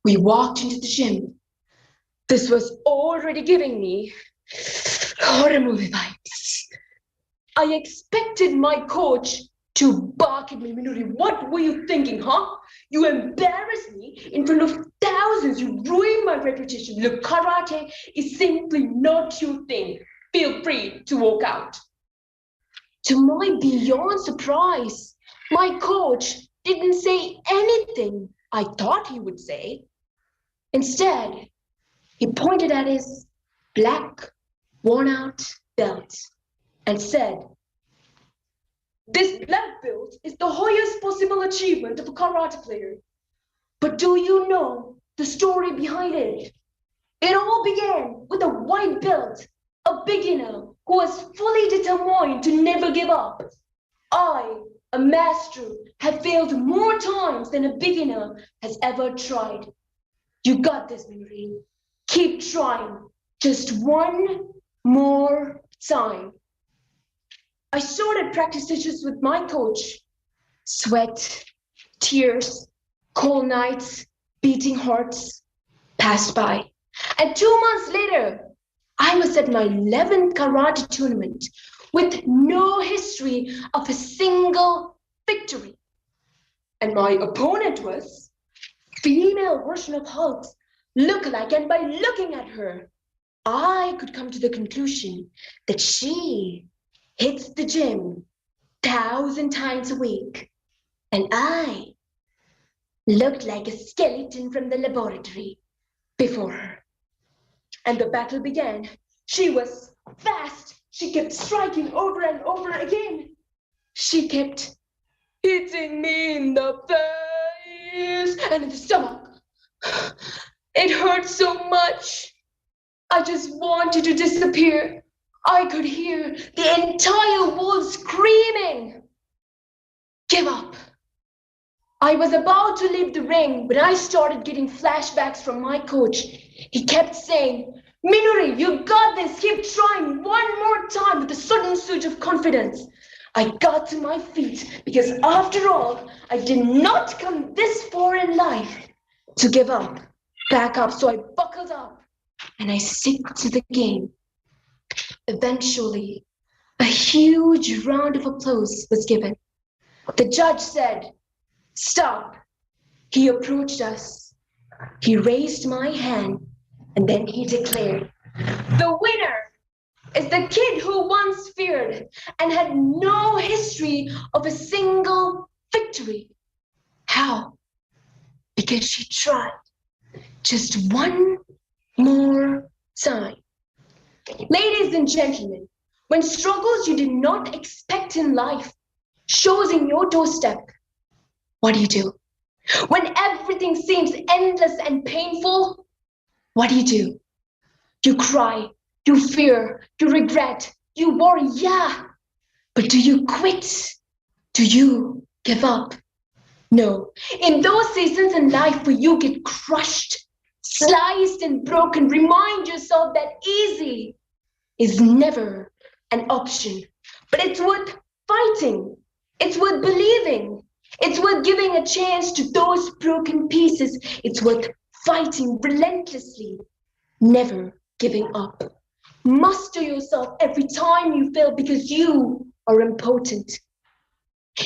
We walked into the gym. This was already giving me horror movie vibes. I expected my coach to bark at me. Minuri, what were you thinking, huh? You embarrassed me in front of thousands. You ruined my reputation. Look, karate is simply not your thing. Feel free to walk out. To my beyond surprise, my coach didn't say anything I thought he would say. Instead, he pointed at his black, worn-out belt and said, "This black belt is the highest possible achievement of a karate player. But do you know the story behind it? It all began with a white belt, a beginner who was fully determined to never give up. I, a master, have failed more times than a beginner has ever tried. You got this, Minori. Keep trying. Just one more time. I started practice sessions with my coach. Sweat, tears, cold nights, beating hearts passed by. And 2 months later, I was at my 11th karate tournament with no history of a single victory. And my opponent was female version of Hulk's lookalike, and by looking at her, I could come to the conclusion that she hits the gym 1,000 times a week, and I looked like a skeleton from the laboratory before her. And the battle began. She was fast. She kept striking over and over again. She kept hitting me in the face and in the stomach. It hurt so much. I just wanted to disappear. I could hear the entire world screaming. Give up. I was about to leave the ring when I started getting flashbacks from my coach. He kept saying, Minori, you got this. Keep trying one more time with a sudden surge of confidence. I got to my feet because after all, I did not come this far in life to give up, back up. So I buckled up and I stick to the game. Eventually, a huge round of applause was given. The judge said, stop. He approached us. He raised my hand and then he declared, the winner is the kid who once feared and had no history of a single victory. How? Because she tried just one more time. Ladies and gentlemen, when struggles you did not expect in life shows in your doorstep, what do you do? When everything seems endless and painful, what do? You cry, you fear, you regret, you worry, yeah. But do you quit? Do you give up? No. In those seasons in life where you get crushed, sliced and broken, remind yourself that easy is never an option. But it's worth fighting. It's worth believing. It's worth giving a chance to those broken pieces. It's worth fighting relentlessly, never giving up. Muster yourself every time you fail because you are important.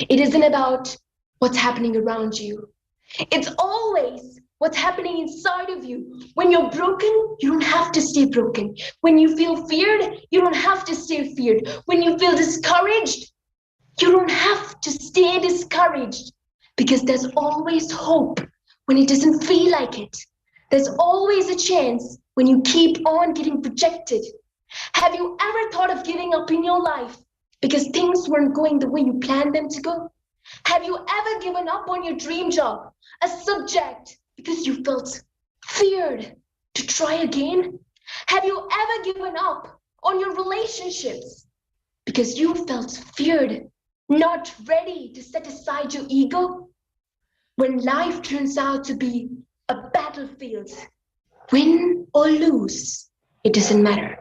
It isn't about what's happening around you. It's always what's happening inside of you. When you're broken, you don't have to stay broken. When you feel feared, you don't have to stay feared. When you feel discouraged, you don't have to stay discouraged, because there's always hope when it doesn't feel like it. There's always a chance when you keep on getting projected. Have you ever thought of giving up in your life because things weren't going the way you planned them to go? Have you ever given up on your dream job, a subject, because you felt feared to try again? Have you ever given up on your relationships because you felt feared, not ready to set aside your ego? When life turns out to be a battlefield, win or lose, it doesn't matter.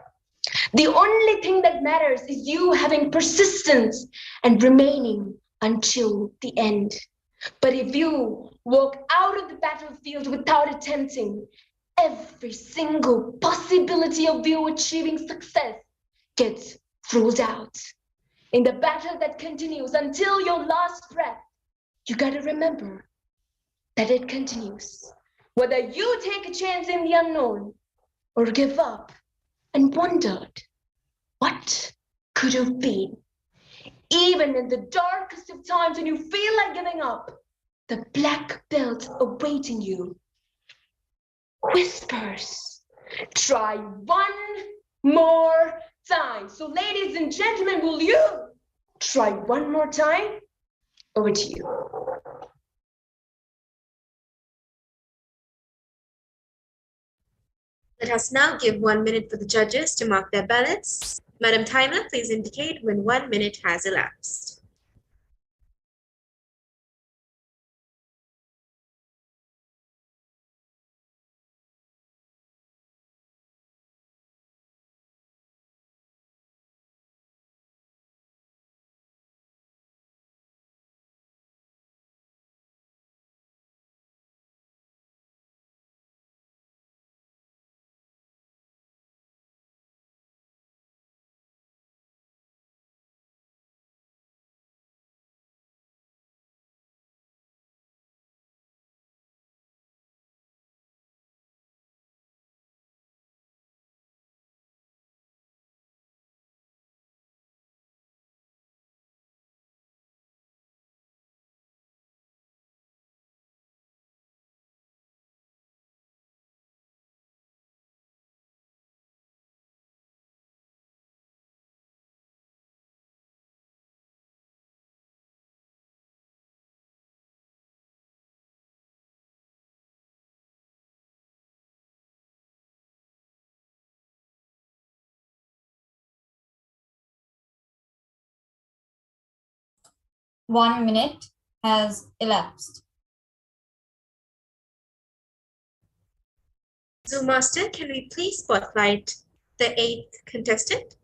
The only thing that matters is you having persistence and remaining until the end. But if you walk out of the battlefield without attempting, every single possibility of you achieving success gets ruled out. In the battle that continues until your last breath, you gotta remember that it continues. Whether you take a chance in the unknown or give up and wondered what could have been. Even in the darkest of times when you feel like giving up, the black belt awaiting you whispers, try one more time. So ladies and gentlemen, will you try one more time? Over to you. Let us now give 1 minute for the judges to mark their ballots. Madam Timer, please indicate when 1 minute has elapsed. One minute has elapsed. Zoom Master, can we please spotlight the 8th contestant?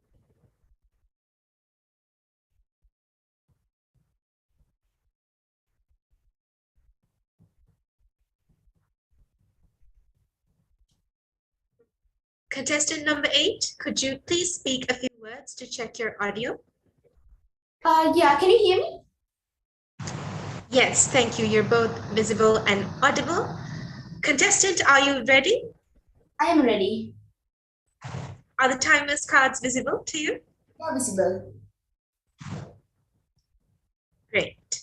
Contestant number 8, could you please speak a few words to check your audio? Yeah, can you hear me? Yes, thank you. You're both visible and audible. Contestant, are you ready? I am ready. Are the timer's cards visible to you? Yeah, visible. Great.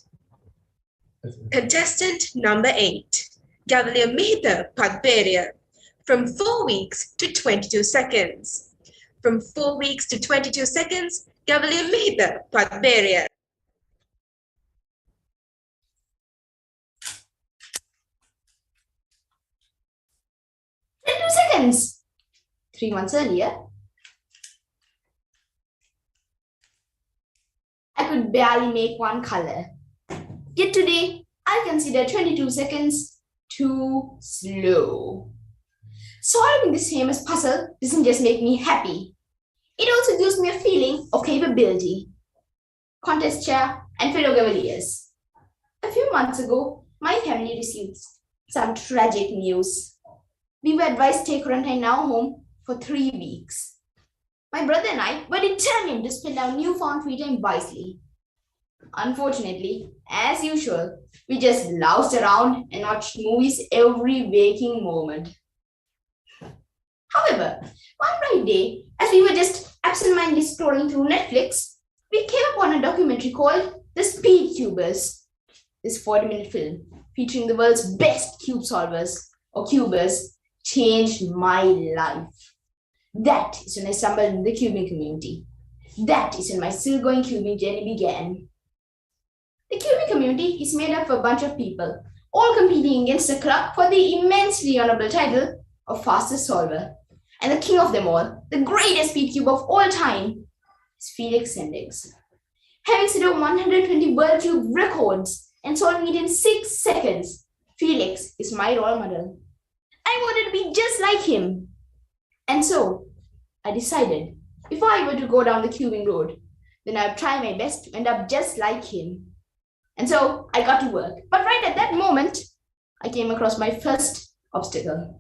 Contestant number 8, Gavel Padberia, from 4 weeks to 22 seconds. From 4 weeks to 22 seconds, Gavel Padberia. In 2 seconds. 3 months earlier, I could barely make one color. Yet today, I consider 22 seconds too slow. Solving this famous puzzle doesn't just make me happy. It also gives me a feeling of capability. Contest chair and fellow Gaveliers. A few months ago, my family received some tragic news. We were advised to take quarantine now home for 3 weeks. My brother and I were determined to spend our newfound free time wisely. Unfortunately, as usual, we just lounged around and watched movies every waking moment. However, one bright day, as we were just absentmindedly scrolling through Netflix, we came upon a documentary called The Speed Cubers. This 40-minute film featuring the world's best cube solvers or cubers changed my life. That is when I stumbled in the cubing community. That is when my still-going cubing journey began. The cubing community is made up of a bunch of people, all competing against a club for the immensely honorable title of fastest solver. And the king of them all, the greatest speed cube of all time, is Felix Sendix. Having set up 120 world cube records and solving it in 6 seconds, Felix is my role model. I wanted to be just like him. And so, I decided, if I were to go down the cubing road, then I'd try my best to end up just like him. And so, I got to work. But right at that moment, I came across my first obstacle.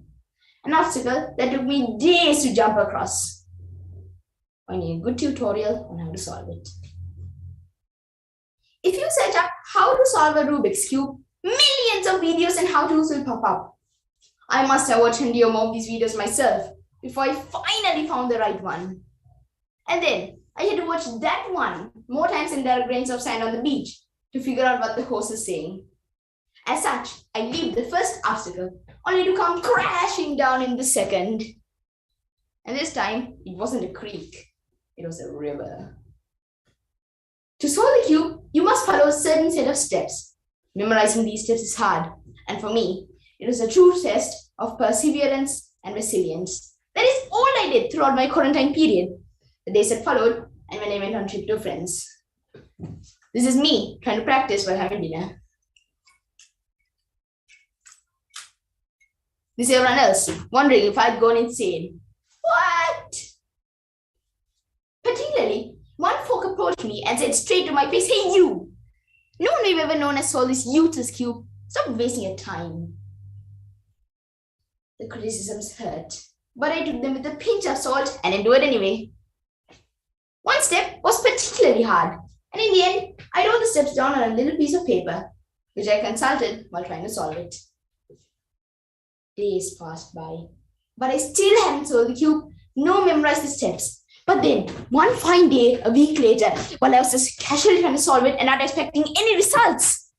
An obstacle that took me days to jump across. I need a good tutorial on how to solve it. If you search up how to solve a Rubik's Cube, millions of videos and how-tos will pop up. I must have watched 100 or more of these videos myself before I finally found the right one. And then I had to watch that one more times than there are grains of sand on the beach to figure out what the host is saying. As such, I leaped the first obstacle, only to come crashing down in the second. And this time, it wasn't a creek, it was a river. To solve the cube, you must follow a certain set of steps. Memorizing these steps is hard, and for me, it was a true test of perseverance and resilience. That is all I did throughout my quarantine period. The days that followed, and when I went on trip to friends. This is me trying to practice while having dinner. This is everyone else wondering if I'd gone insane. What? Particularly, one folk approached me and said straight to my face, "Hey, you! No one we've ever known has solved this useless cube. Stop wasting your time." The criticisms hurt, but I took them with a pinch of salt and endured anyway. One step was particularly hard, and in the end, I wrote the steps down on a little piece of paper, which I consulted while trying to solve it. Days passed by, but I still hadn't solved the cube, nor memorized the steps. But then, one fine day, a week later, while I was just casually trying to solve it and not expecting any results,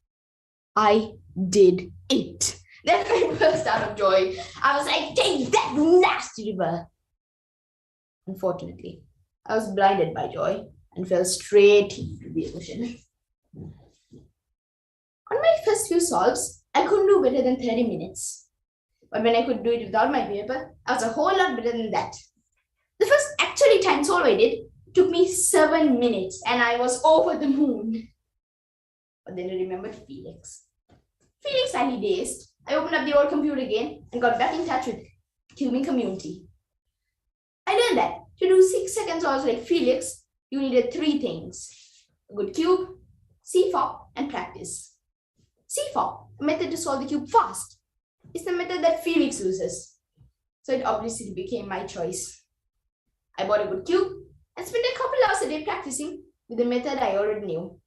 I did it. Then I burst out of joy. I was like, "Take that, nasty river!" Unfortunately, I was blinded by joy and fell straight into the ocean. On my first few solves, I couldn't do better than 30 minutes. But when I could do it without my paper, I was a whole lot better than that. The first actually time solve I did took me 7 minutes, and I was over the moon. But then I remembered Felix. Feeling slightly dazed, I opened up the old computer again and got back in touch with the cubing community. I learned that to do 6 seconds solves like Felix, you needed 3 things: a good cube, CFOP, and practice. CFOP, a method to solve the cube fast, is the method that Felix uses, so it obviously became my choice. I bought a good cube and spent a couple hours a day practicing with the method I already knew.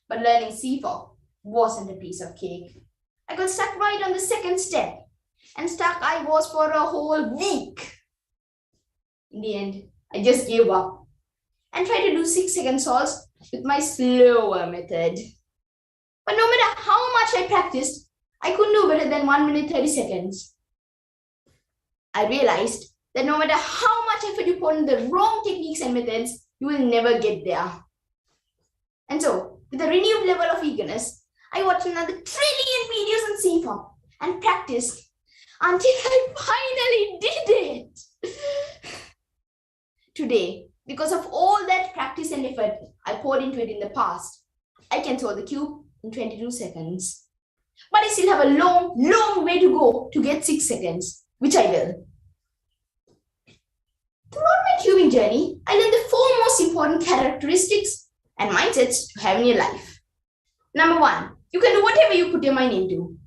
But learning CFOP wasn't a piece of cake. I got stuck right on the second step, and stuck I was for a whole week. In the end, I just gave up and tried to do 6-second solves with my slower method. But no matter how much I practiced, I couldn't do better than 1 minute 30 seconds. I realized that no matter how much effort you put in the wrong techniques and methods, you will never get there. And so, with a renewed level of eagerness, I watched another trillion videos on CFOP and practiced until I finally did it. Today, because of all that practice and effort I poured into it in the past, I can solve the cube in 22 seconds. But I still have a long, long way to go to get 6 seconds, which I will. Throughout my cubing journey, I learned the 4 most important characteristics and mindsets to have in your life. Number 1, you can do whatever you put your mind into.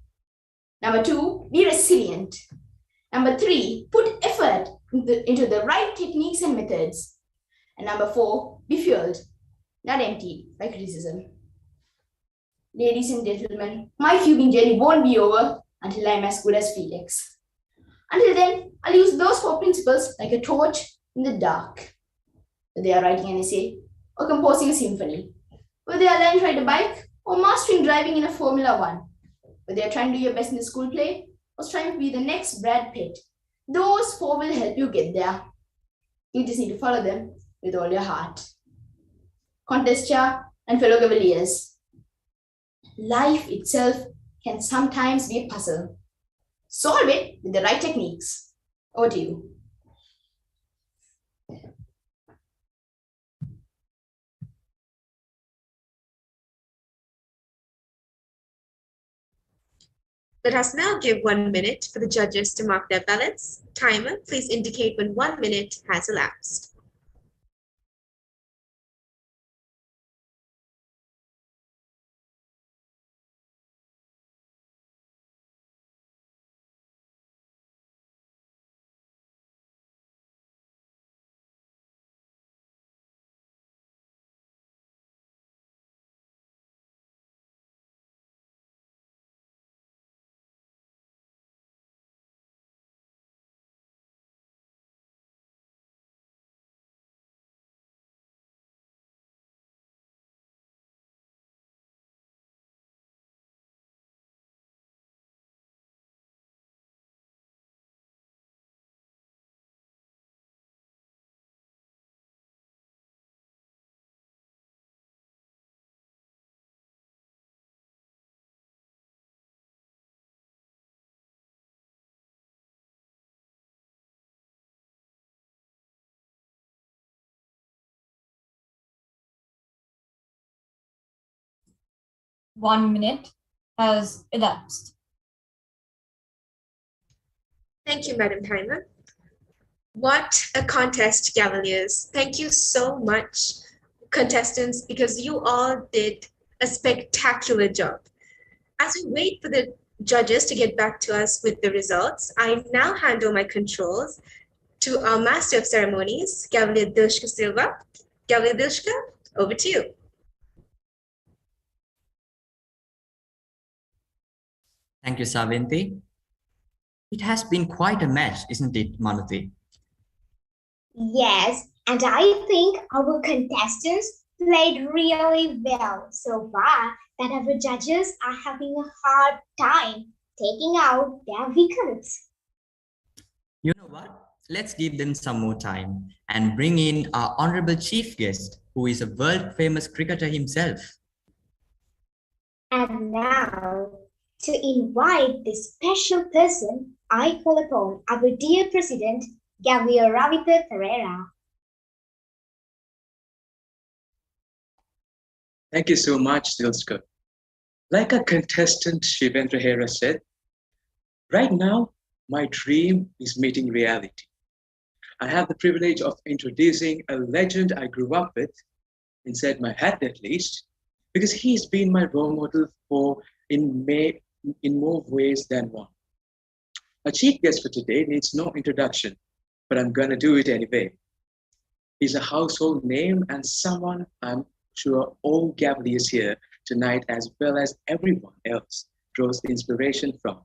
Number 2, be resilient. Number 3, put effort into the right techniques and methods. And number 4, be fueled, not emptied by criticism. Ladies and gentlemen, my cubing journey won't be over until I'm as good as Felix. Until then, I'll use those 4 principles like a torch in the dark. Whether they are writing an essay or composing a symphony, whether they are learning to ride a bike or mastering driving in a Formula 1, whether they are trying to do your best in the school play or trying to be the next Brad Pitt, those 4 will help you get there. You just need to follow them with all your heart. Contest chair and fellow Gaveliers, life itself can sometimes be a puzzle. Solve it with the right techniques. Over to you. Let us now give 1 minute for the judges to mark their ballots. Timer, please indicate when 1 minute has elapsed. 1 minute has elapsed. Thank you, Madam Timer. What a contest, Cavaliers. Thank you so much, contestants, because you all did a spectacular job. As we wait for the judges to get back to us with the results, I now hand over my controls to our Master of Ceremonies, Cavalier Dilshka Silva. Cavalier Dilshka, over to you. Thank you, Savinthi. It has been quite a match, isn't it, Manuti? Yes, and I think our contestants played really well so far that our judges are having a hard time taking out their wickets. You know what? Let's give them some more time and bring in our honorable chief guest, who is a world-famous cricketer himself. And now, to invite this special person, I call upon our dear President, Gavel Ravitha Pereira. Thank you so much, Dilshka. Like a contestant Shivendra Hera said, right now, my dream is meeting reality. I have the privilege of introducing a legend I grew up with, inside my head at least, because he's been my role model in more ways than one. Our chief guest for today needs no introduction, but I'm going to do it anyway. He's a household name and someone I'm sure all Cavaliers here tonight, as well as everyone else, draws the inspiration from,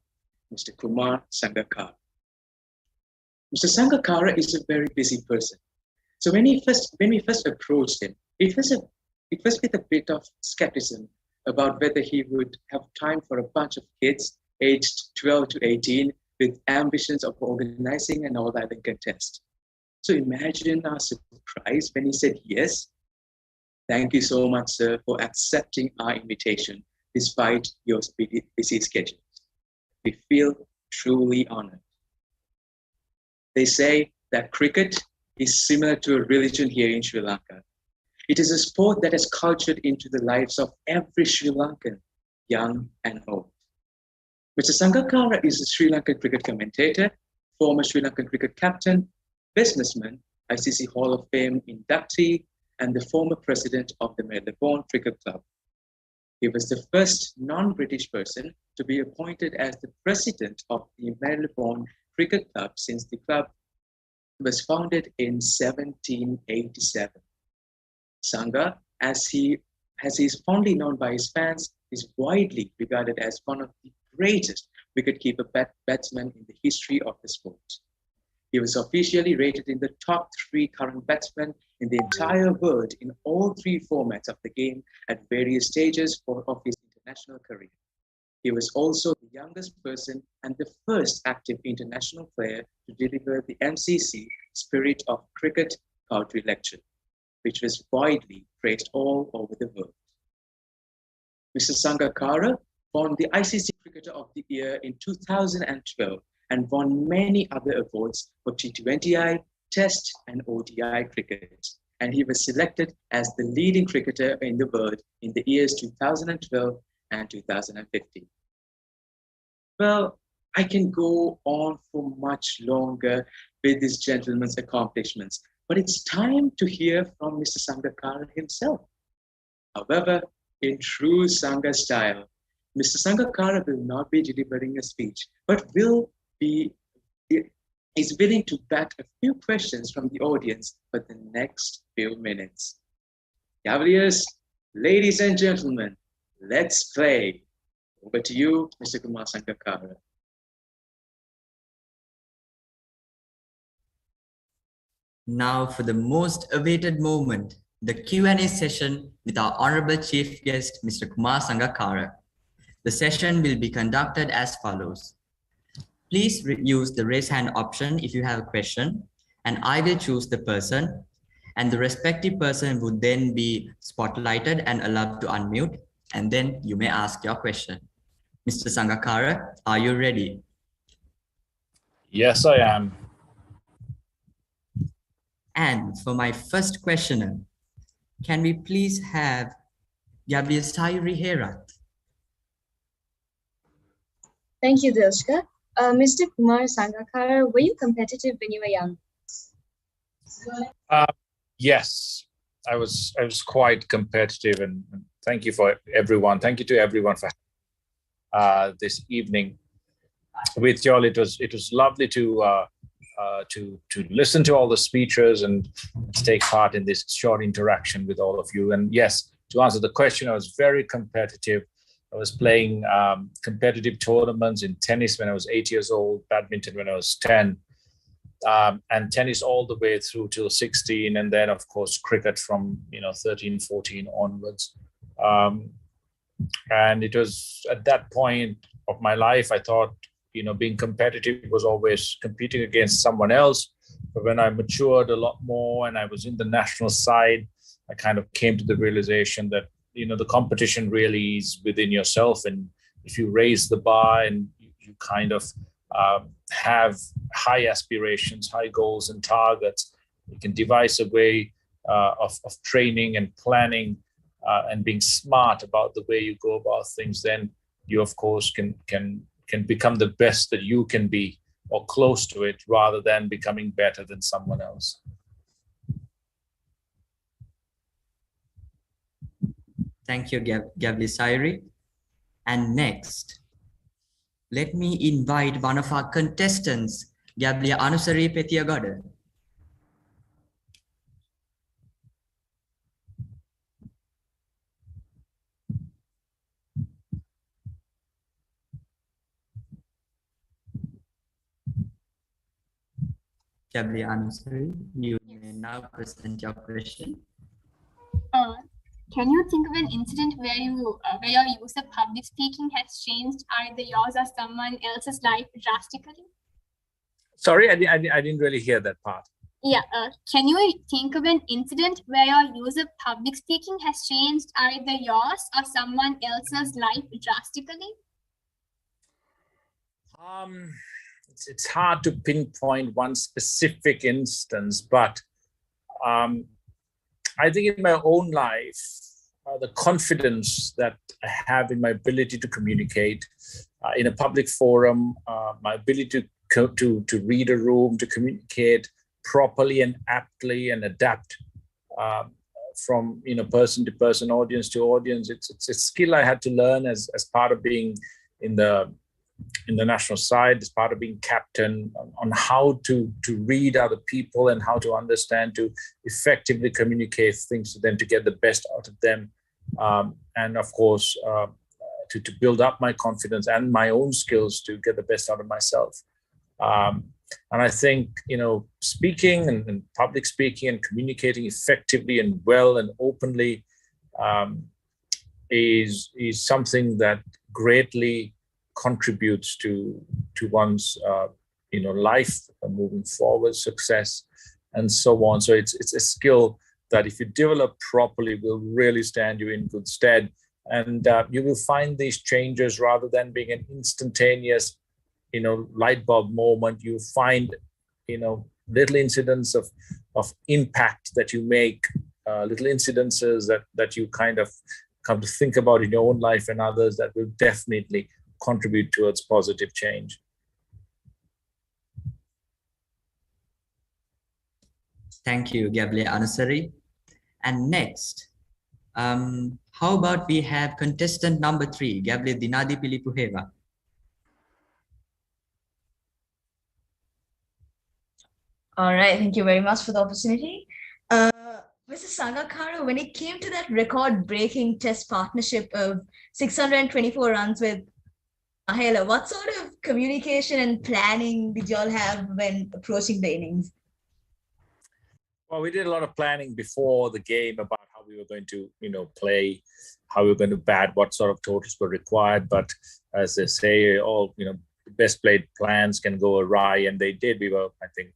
Mr. Kumar Sangakkara. Mr. Sangakkara is a very busy person. So when we first approached him, it was with a bit of skepticism about whether he would have time for a bunch of kids aged 12 to 18 with ambitions of organizing an all-island contest. So imagine our surprise when he said yes. Thank you so much, sir, for accepting our invitation despite your busy schedules. We feel truly honored. They say that cricket is similar to a religion here in Sri Lanka. It is a sport that has cultured into the lives of every Sri Lankan, young and old. Mr. Sangakkara is a Sri Lankan cricket commentator, former Sri Lankan cricket captain, businessman, ICC Hall of Fame inductee, and the former president of the Melbourne Cricket Club. He was the first non-British person to be appointed as the president of the Melbourne Cricket Club since the club was founded in 1787. Sangha, as he is fondly known by his fans, is widely regarded as one of the greatest wicketkeeper batsmen in the history of the sport. He was officially rated in the top 3 current batsmen in the entire world in all 3 formats of the game at various stages of his international career. He was also the youngest person and the first active international player to deliver the MCC Spirit of Cricket Cowdrey Lecture, which was widely praised all over the world. Mr. Sangakkara won the ICC Cricketer of the Year in 2012 and won many other awards for T20I, Test and ODI cricket. And he was selected as the leading cricketer in the world in the years 2012 and 2015. Well, I can go on for much longer with this gentleman's accomplishments, but it's time to hear from Mr. Sangakkara himself. However, in true Sangha style, Mr. Sangakkara will not be delivering a speech, but is willing to bat a few questions from the audience for the next few minutes. Cavaliers, ladies and gentlemen, let's play. Over to you, Mr. Kumar Sangakkara. Now for the most awaited moment, the Q&A session with our honorable chief guest, Mr. Kumar Sangakkara. The session will be conducted as follows. Please use the raise hand option if you have a question, and I will choose the person, and the respective person would then be spotlighted and allowed to unmute, and then you may ask your question. Mr. Sangakkara, are you ready? Yes, I am. And for my first questioner, can we please have Gabriel Sayuri Herat? Thank you, Dilshka. Mr. Kumar Sangakkara, were you competitive when you were young? Yes, I was quite competitive, and thank you for everyone. Thank you to everyone for this evening with y'all. It was lovely to listen to all the speeches and to take part in this short interaction with all of you. And yes, to answer the question, I was very competitive. I was playing competitive tournaments in tennis when I was 8 years old, badminton when I was 10, and tennis all the way through till 16, and then of course cricket from 13, 14 onwards. And it was at that point of my life I thought being competitive was always competing against someone else. But when I matured a lot more and I was in the national side, I kind of came to the realization that the competition really is within yourself, and if you raise the bar and you kind of have high aspirations, high goals and targets, you can devise a way of training and planning and being smart about the way you go about things, then you of course can become the best that you can be, or close to it, rather than becoming better than someone else. Thank you, Gavel Sairi. And next, let me invite one of our contestants, Gavel Anusari Petiyagada. Gavel Anusari, you may now present your question. Can you think of an incident where your use of public speaking has changed either yours or someone else's life drastically? Sorry, I didn't really hear that part. Yeah. Can you think of an incident where your use of public speaking has changed either yours or someone else's life drastically? It's hard to pinpoint one specific instance, but I think in my own life, the confidence that I have in my ability to communicate in a public forum, my ability to read a room, to communicate properly and aptly and adapt from person to person, audience to audience. It's a skill I had to learn as part of being in the national side, as part of being captain, on how to read other people and how to understand, to effectively communicate things to them, to get the best out of them. And of course, to build up my confidence and my own skills to get the best out of myself. And I think, speaking and public speaking and communicating effectively and well and openly is something that greatly contributes to one's life moving forward, success, and so on. So it's a skill that if you develop properly will really stand you in good stead, and you will find these changes rather than being an instantaneous light bulb moment. You find little incidents of impact that you make, little incidences that you kind of come to think about in your own life and others, that will definitely contribute towards positive change. Thank you, Gavel Anusari. And next, how about we have contestant number 3, Gavel Dinadi Pilipuheva. All right, thank you very much for the opportunity. Mr. Sangakkara, when it came to that record-breaking test partnership of 624 runs with Mahela, what sort of communication and planning did you all have when approaching the innings? Well, we did a lot of planning before the game about how we were going to, play, how we were going to bat, what sort of totals were required. But as they say, all, the best played plans can go awry, and they did. We were, I think,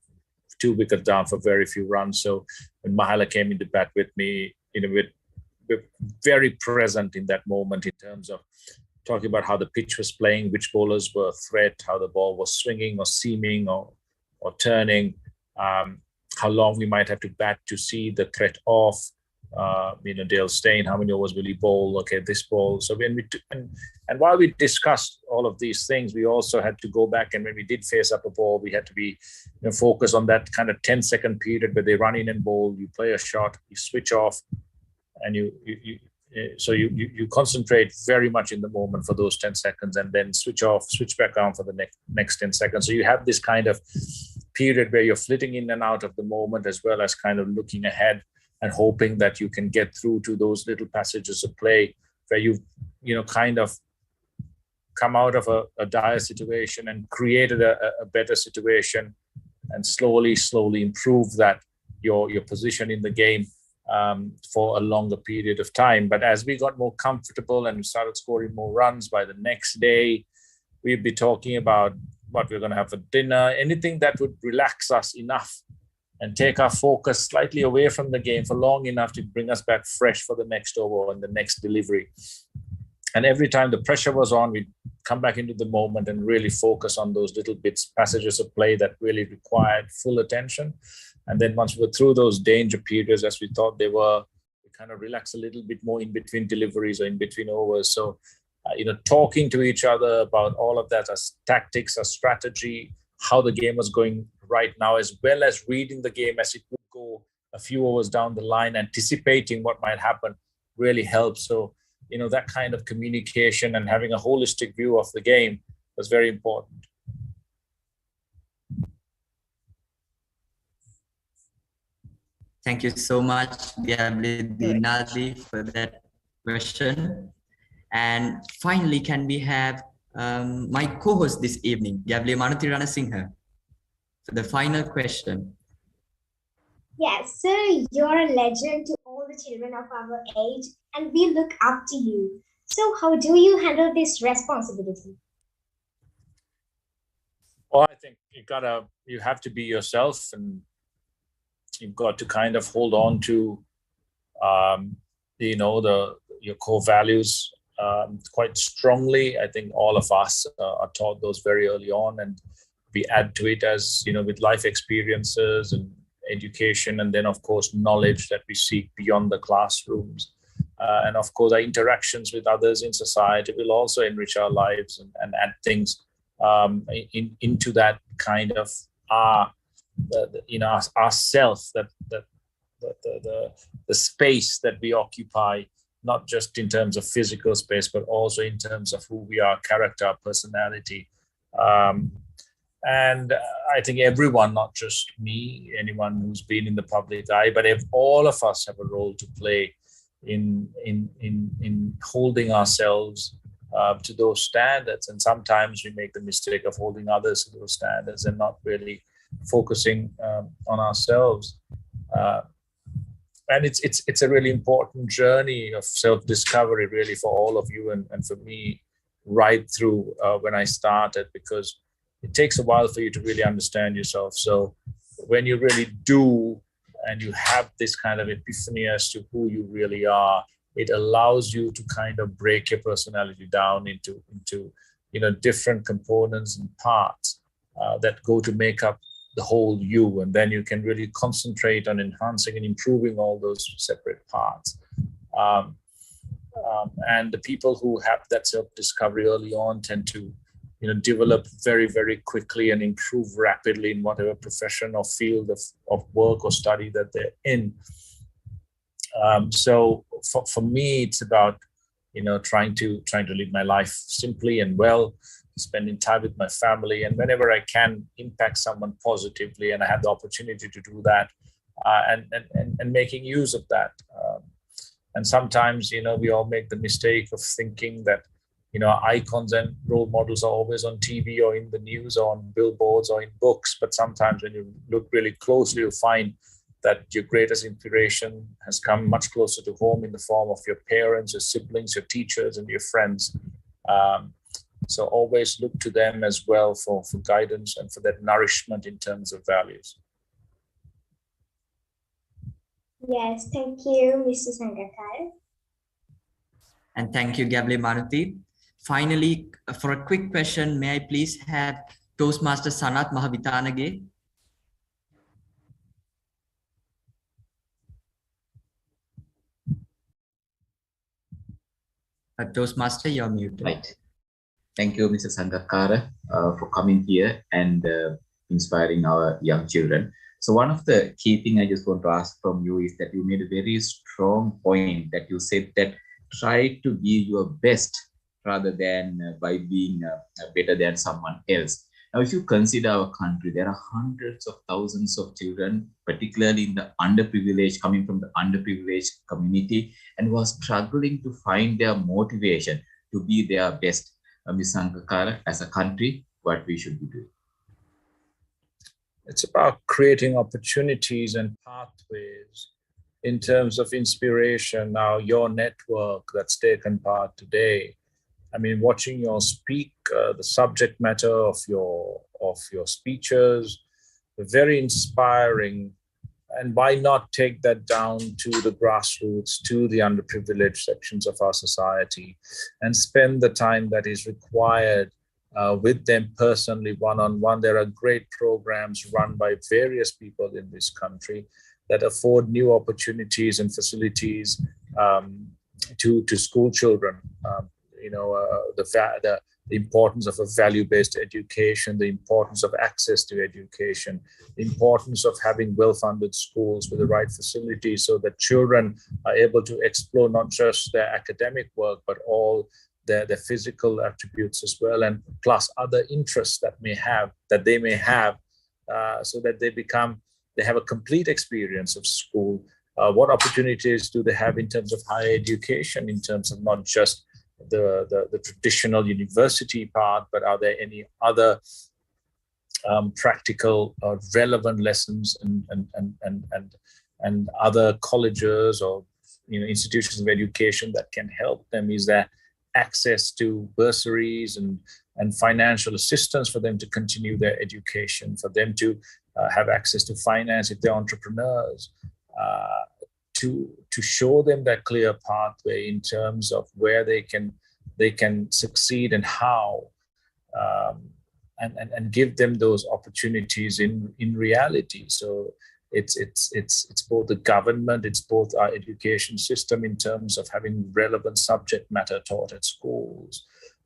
2 wickets down for very few runs. So when Mahela came into bat with me, we're very present in that moment in terms of talking about how the pitch was playing, which bowlers were a threat, how the ball was swinging or seaming or turning, how long we might have to bat to see the threat off, Dale Steyn, how many overs will he bowl? Okay, this bowl. So when and while we discussed all of these things, we also had to go back, and when we did face up a ball, we had to be focused on that kind of 10-second period where they run in and bowl, you play a shot, you switch off, and you concentrate very much in the moment for those 10 seconds, and then switch off, switch back on for the next 10 seconds. So you have this kind of period where you're flitting in and out of the moment, as well as kind of looking ahead and hoping that you can get through to those little passages of play where you've kind of come out of a dire situation and created a better situation, and slowly improve that your position in the game for a longer period of time. But as we got more comfortable and we started scoring more runs, by the next day we'd be talking about what we're going to have for dinner, anything that would relax us enough and take our focus slightly away from the game for long enough to bring us back fresh for the next over and the next delivery. And every time the pressure was on, we'd come back into the moment and really focus on those little bits, passages of play that really required full attention. And then once we were through those danger periods, as we thought they were, we kind of relax a little bit more in between deliveries or in between overs. So, talking to each other about all of that as tactics, as strategy, how the game was going right now, as well as reading the game as it would go a few overs down the line, anticipating what might happen, really helps. So, that kind of communication and having a holistic view of the game was very important. Thank you so much, Gavel, for that question. And finally, can we have my co-host this evening, Gavel Manuti Ranasinghe, for the final question. Yes, sir, you're a legend to all the children of our age, and we look up to you. So how do you handle this responsibility? Well, I think you have to be yourself, and you've got to kind of hold on to, your core values quite strongly. I think all of us are taught those very early on, and we add to it as, with life experiences and education, and then of course knowledge that we seek beyond the classrooms, and of course our interactions with others in society will also enrich our lives and add things into that kind of our self, that the space that we occupy, not just in terms of physical space, but also in terms of who we are, character, personality. And I think everyone, not just me, anyone who's been in the public eye, but if all of us have a role to play in holding ourselves to those standards. And sometimes we make the mistake of holding others to those standards and not really focusing on ourselves. And it's a really important journey of self-discovery, really, for all of you and for me, right through when I started, because it takes a while for you to really understand yourself. So when you really do, and you have this kind of epiphany as to who you really are, it allows you to kind of break your personality down into different components and parts that go to make up the whole you. And then you can really concentrate on enhancing and improving all those separate parts. And the people who have that self-discovery early on tend to develop very, very quickly and improve rapidly in whatever profession or field of work or study that they're in. So for me, it's about, trying to live my life simply and well, spending time with my family, and whenever I can impact someone positively, and I have the opportunity to do that, and making use of that. And sometimes, we all make the mistake of thinking that, icons and role models are always on TV or in the news or on billboards or in books. But sometimes when you look really closely, you'll find that your greatest inspiration has come much closer to home in the form of your parents, your siblings, your teachers, and your friends. So always look to them as well for guidance and for that nourishment in terms of values. Yes, thank you, Mr. Sangakkara. And thank you, Gavel Manuti. Finally, for a quick question, may I please have Toastmaster Sanat Mahavitanage? Toastmaster, you're muted. Right. Thank you, Mr. Sangakkara, for coming here and inspiring our young children. So one of the key things I just want to ask from you is that you made a very strong point that you said that try to give your best rather than by being better than someone else. Now, if you consider our country, there are hundreds of thousands of children, particularly in the underprivileged, coming from the underprivileged community, and who are struggling to find their motivation to be their best. Ms. Sangakkara, as a country, what we should be doing? It's about creating opportunities and pathways in terms of inspiration. Now, your network that's taken part today, I mean, watching you speak, the subject matter of your speeches, very inspiring. And why not take that down to the grassroots, to the underprivileged sections of our society, and spend the time that is required with them personally, one-on-one. There are great programs run by various people in this country that afford new opportunities and facilities to school children. The importance of a value-based education, the importance of access to education, the importance of having well-funded schools with the right facilities so that children are able to explore not just their academic work, but all their physical attributes as well, and plus other interests that they may have, so that they have a complete experience of school. What opportunities do they have in terms of higher education, in terms of not just the traditional university part, but are there any other practical or relevant lessons and other colleges or institutions of education that can help them? Is there access to bursaries and financial assistance for them to continue their education, for them to have access to finance if they're entrepreneurs, to show them that clear pathway in terms of where they can succeed and how, and give them those opportunities in reality. So it's both the government, it's both our education system in terms of having relevant subject matter taught at schools.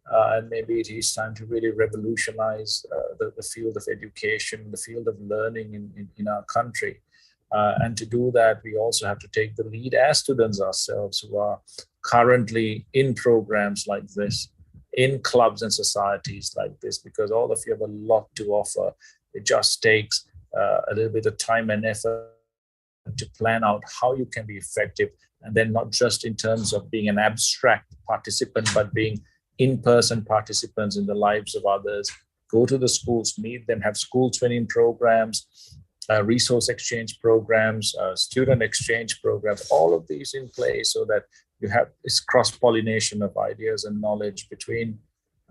And maybe it is time to really revolutionize the field of education, the field of learning in our country. And to do that, we also have to take the lead as students ourselves who are currently in programs like this, in clubs and societies like this, because all of you have a lot to offer. It just takes a little bit of time and effort to plan out how you can be effective, and then not just in terms of being an abstract participant, but being in-person participants in the lives of others. Go to the schools, meet them, have school training programs, resource exchange programs, student exchange programs, all of these in place so that you have this cross-pollination of ideas and knowledge between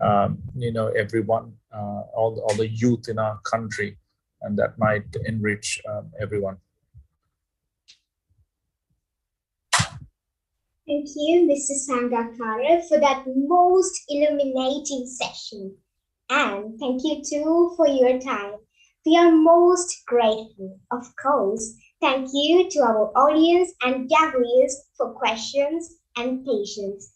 everyone, all the youth in our country, and that might enrich everyone. Thank you, Mr. Sangakkara, for that most illuminating session. And thank you too for your time. We are most grateful. Of course, thank you to our audience and Gaveliers for questions and patience.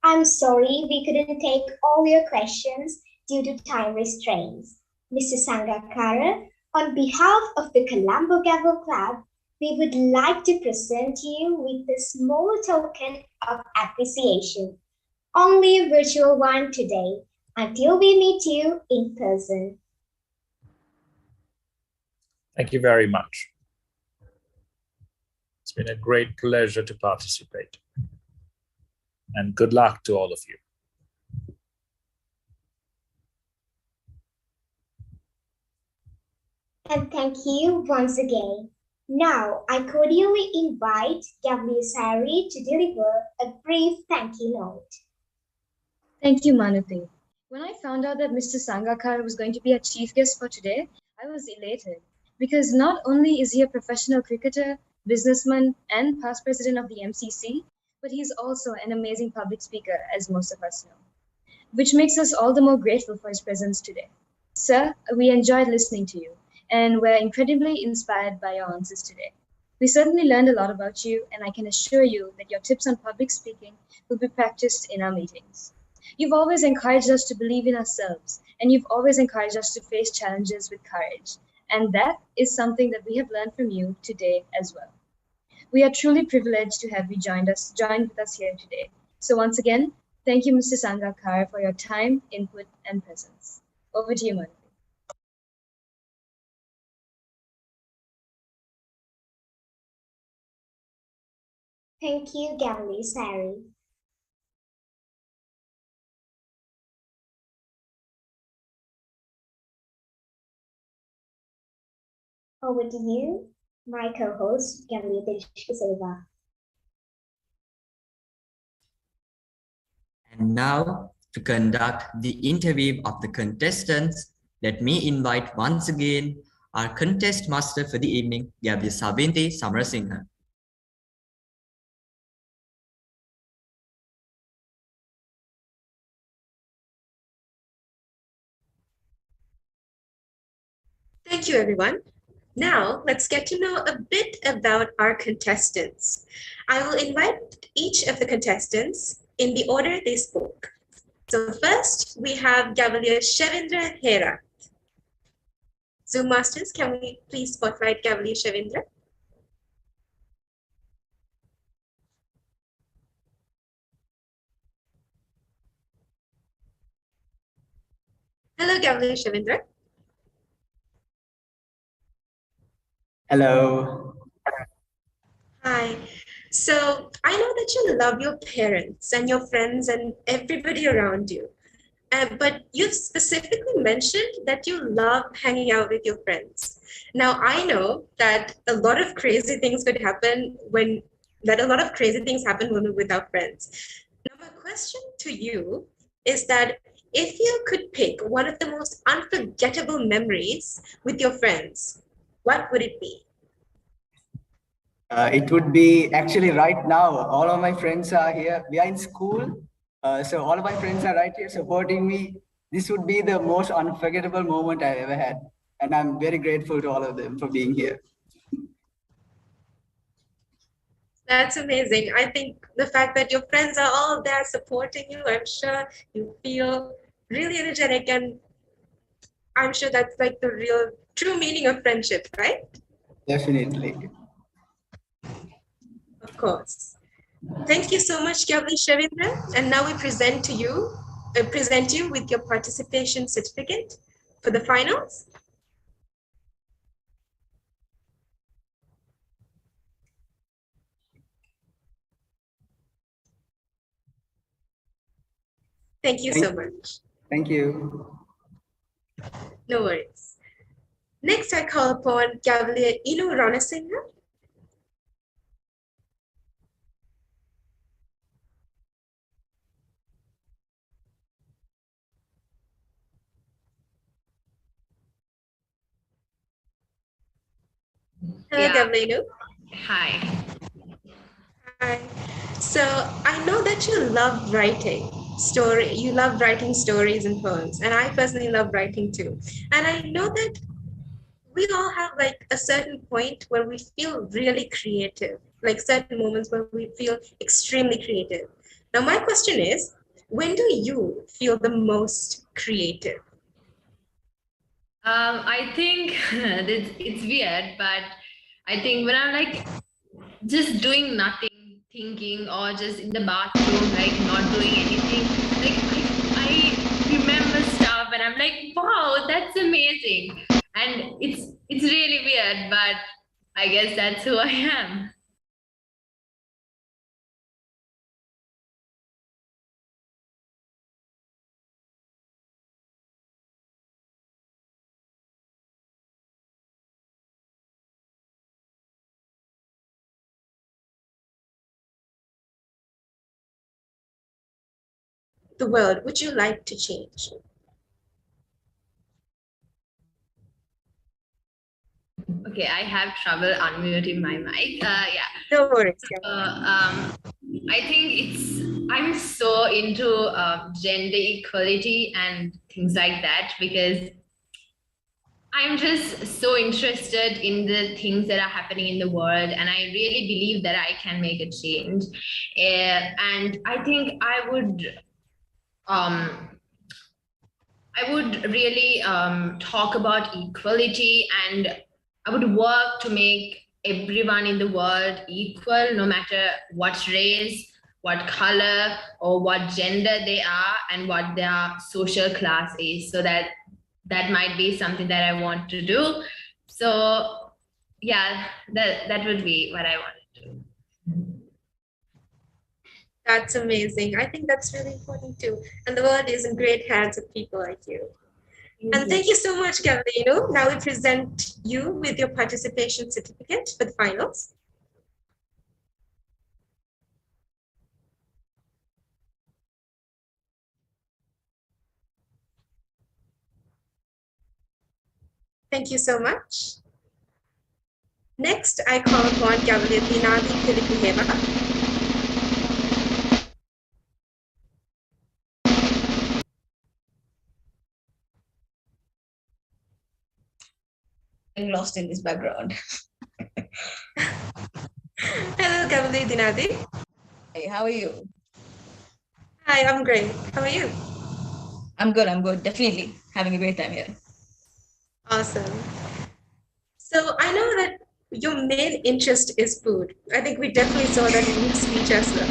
I'm sorry we couldn't take all your questions due to time restraints. Mr. Sangakkara, on behalf of the Colombo Gavel Club, we would like to present you with a small token of appreciation. Only a virtual one today, until we meet you in person. Thank you very much. It's been a great pleasure to participate. And good luck to all of you. And thank you once again. Now, I cordially invite Gavel Sari to deliver a brief thank you note. Thank you, Manuti. When I found out that Mr. Sangakkara was going to be a chief guest for today, I was elated because not only is he a professional cricketer, businessman, and past president of the MCC, but he's also an amazing public speaker, as most of us know, which makes us all the more grateful for his presence today. Sir, we enjoyed listening to you, and we're incredibly inspired by your answers today. We certainly learned a lot about you, and I can assure you that your tips on public speaking will be practiced in our meetings. You've always encouraged us to believe in ourselves, and you've always encouraged us to face challenges with courage. And that is something that we have learned from you today as well. We are truly privileged to have you joined with us here today. So once again, thank you, Mr. Sangakkara, for your time, input, and presence. Over to you, Manu. Thank you, Gavel Sari. Over to you, my co-host, Gavel Silva. And now, to conduct the interview of the contestants, let me invite once again our contest master for the evening, Gavel Sabinti Samarasinghe. Thank you, everyone. Now, let's get to know a bit about our contestants. I will invite each of the contestants in the order they spoke. So first, we have Gavalier Shevindra Hera. Zoom Masters, can we please spotlight Gavalier Shevindra? Hello, Gavalier Shevindra. Hello. Hi. So I know that you love your parents and your friends and everybody around you. But you've specifically mentioned that you love hanging out with your friends. Now, I know that a lot of crazy things happen when we're with our friends. Now, my question to you is that if you could pick one of the most unforgettable memories with your friends, what would it be? It would be actually right now. All of my friends are here. We are in school. So all of my friends are right here supporting me. This would be the most unforgettable moment I ever had. And I'm very grateful to all of them for being here. That's amazing. I think the fact that your friends are all there supporting you, I'm sure you feel really energetic, and I'm sure that's like the real true meaning of friendship, right? Definitely. Of course. Thank you so much, Gavel Shavindra. And now we present you with your participation certificate for the finals. Thank you so much. Thank you. No worries. Next, I call upon Cavalier Inu Ranasinghe. Hello, Yeah. Cavalier Inu. Hi. Hi. So I know that you love writing stories and poems, and I personally love writing too. And I know that we all have like a certain point where we feel really creative, like certain moments where we feel extremely creative. Now, my question is, when do you feel the most creative? I think it's weird, but I think when I'm like just doing nothing, thinking, or just in the bathroom, like not doing anything, like I remember stuff and I'm like, wow, that's amazing. And it's really weird, but I guess that's who I am. The world, would you like to change? Okay, I have trouble unmuting my mic. Yeah. No worries. I think I'm so into gender equality and things like that because I'm just so interested in the things that are happening in the world, and I really believe that I can make a change. And I think um, I would really talk about equality, and I would work to make everyone in the world equal, no matter what race, what color, or what gender they are, and what their social class is, so that might be something that I want to do. So yeah, that would be what I want to do. That's amazing. I think that's really important too. And the world is in great hands of people like you. And thank you so much, Gavelino. Now we present you with your participation certificate for the finals. Thank you so much. Next, I call upon Gabriel Dinadi Filipiheva. I'm lost in this background. Hello, Gabriel Dinadi. Hey, how are you? Hi, I'm great. How are you? I'm good. Definitely having a great time here. Awesome. So I know that your main interest is food. I think we definitely saw that in your speech as well.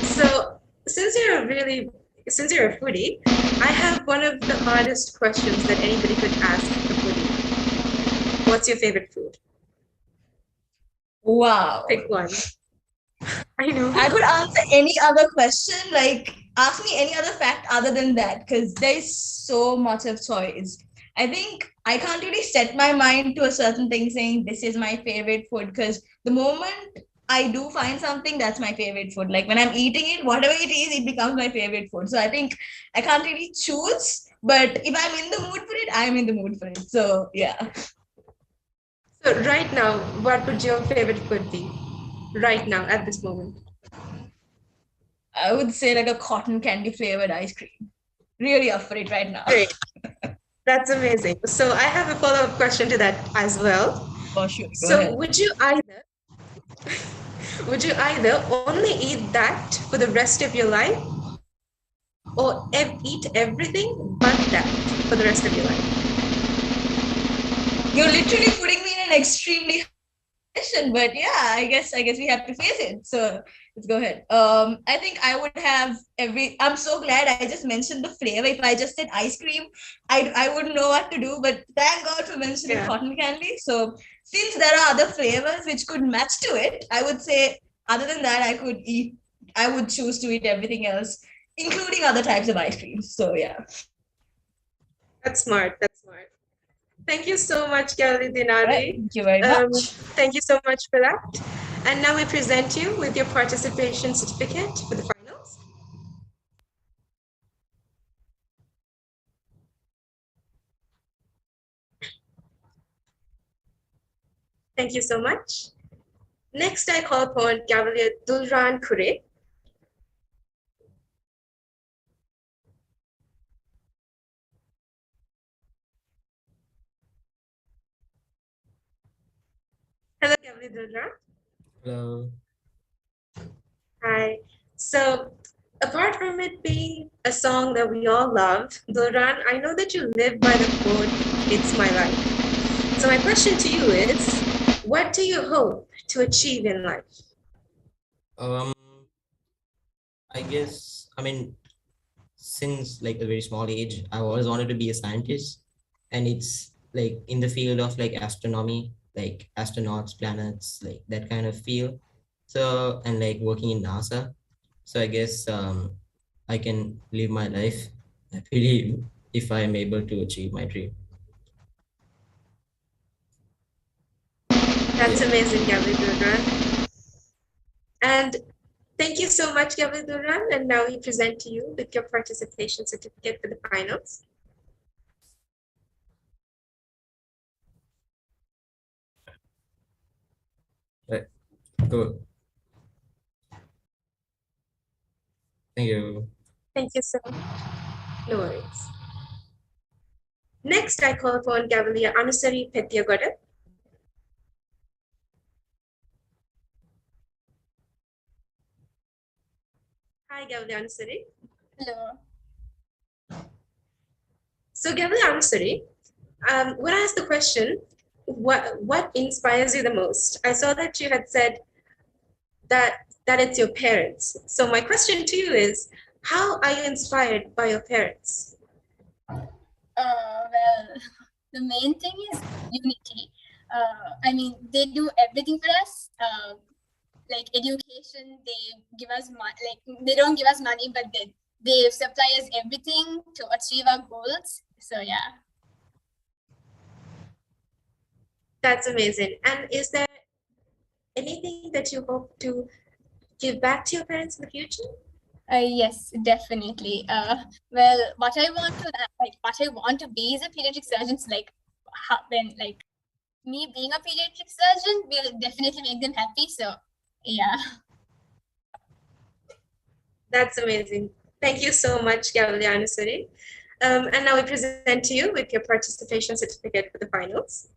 So since you're a foodie, I have one of the hardest questions that anybody could ask a foodie. What's your favorite food? Wow. Pick one. I know. I could answer any other question, like ask me any other fact other than that, because there's so much of choice. I think I can't really set my mind to a certain thing saying this is my favorite food, because the moment I do find something, that's my favorite food. Like when I'm eating it, whatever it is, it becomes my favorite food. So I think I can't really choose, but if I'm in the mood for it, I'm in the mood for it. So yeah. So right now, what would your favorite food be? Right now, at this moment? I would say like a cotton candy flavored ice cream. Really up for it right now. Great. That's amazing. So I have a follow-up question to that as well. For sure. Go So ahead. would you either only eat that for the rest of your life, or eat everything but that for the rest of your life? You're literally putting me in an extremely question, but yeah, I guess we have to face it. So let's go ahead. I think I would have I'm so glad I just mentioned the flavor. If I just said ice cream, I wouldn't know what to do. But thank God for mentioning cotton candy. So since there are other flavors which could match to it, I would say other than that, I would choose to eat everything else, including other types of ice creams. So yeah. That's smart. That's smart. Thank you so much, Kelly Dinadi. Right, thank you very much. Thank you so much for that. And now we present you with your participation certificate for the finals. Thank you so much. Next, I call upon Gabriel Dulran Kure. Hello, Gabriel Dulran. Hello. Hi. So, apart from it being a song that we all love, Dulran, I know that you live by the quote, "It's my life." So my question to you is, what do you hope to achieve in life? I guess, since like a very small age, I always wanted to be a scientist, and it's like in the field of like astronomy, like astronauts, planets, like that kind of field. So, and like working in NASA. So I guess I can live my life happily if I am able to achieve my dream. That's amazing, Gabriel Durran. And thank you so much, Gabriel Durran. And now we present to you with your participation certificate for the finals. Right. Cool. Thank you. Thank you so much. No worries. Next, I call upon Gavel Anusari Petyagoda. Hi, Gavel Anusari. Hello. So, Gavel Anusari, when I asked the question, what inspires you the most? I saw that you had said that it's your parents. So my question to you is, how are you inspired by your parents? Well, the main thing is unity. I mean, they do everything for us. Like education, they give us like they don't give us money, but they supply us everything to achieve our goals. So yeah. That's amazing. And is there anything that you hope to give back to your parents in the future? Yes, definitely. Well, what I want to be is a pediatric surgeon. So like, when like me being a pediatric surgeon will definitely make them happy. So yeah. That's amazing. Thank you so much, Gavel Anusari. And now we present to you with your participation certificate for the finals.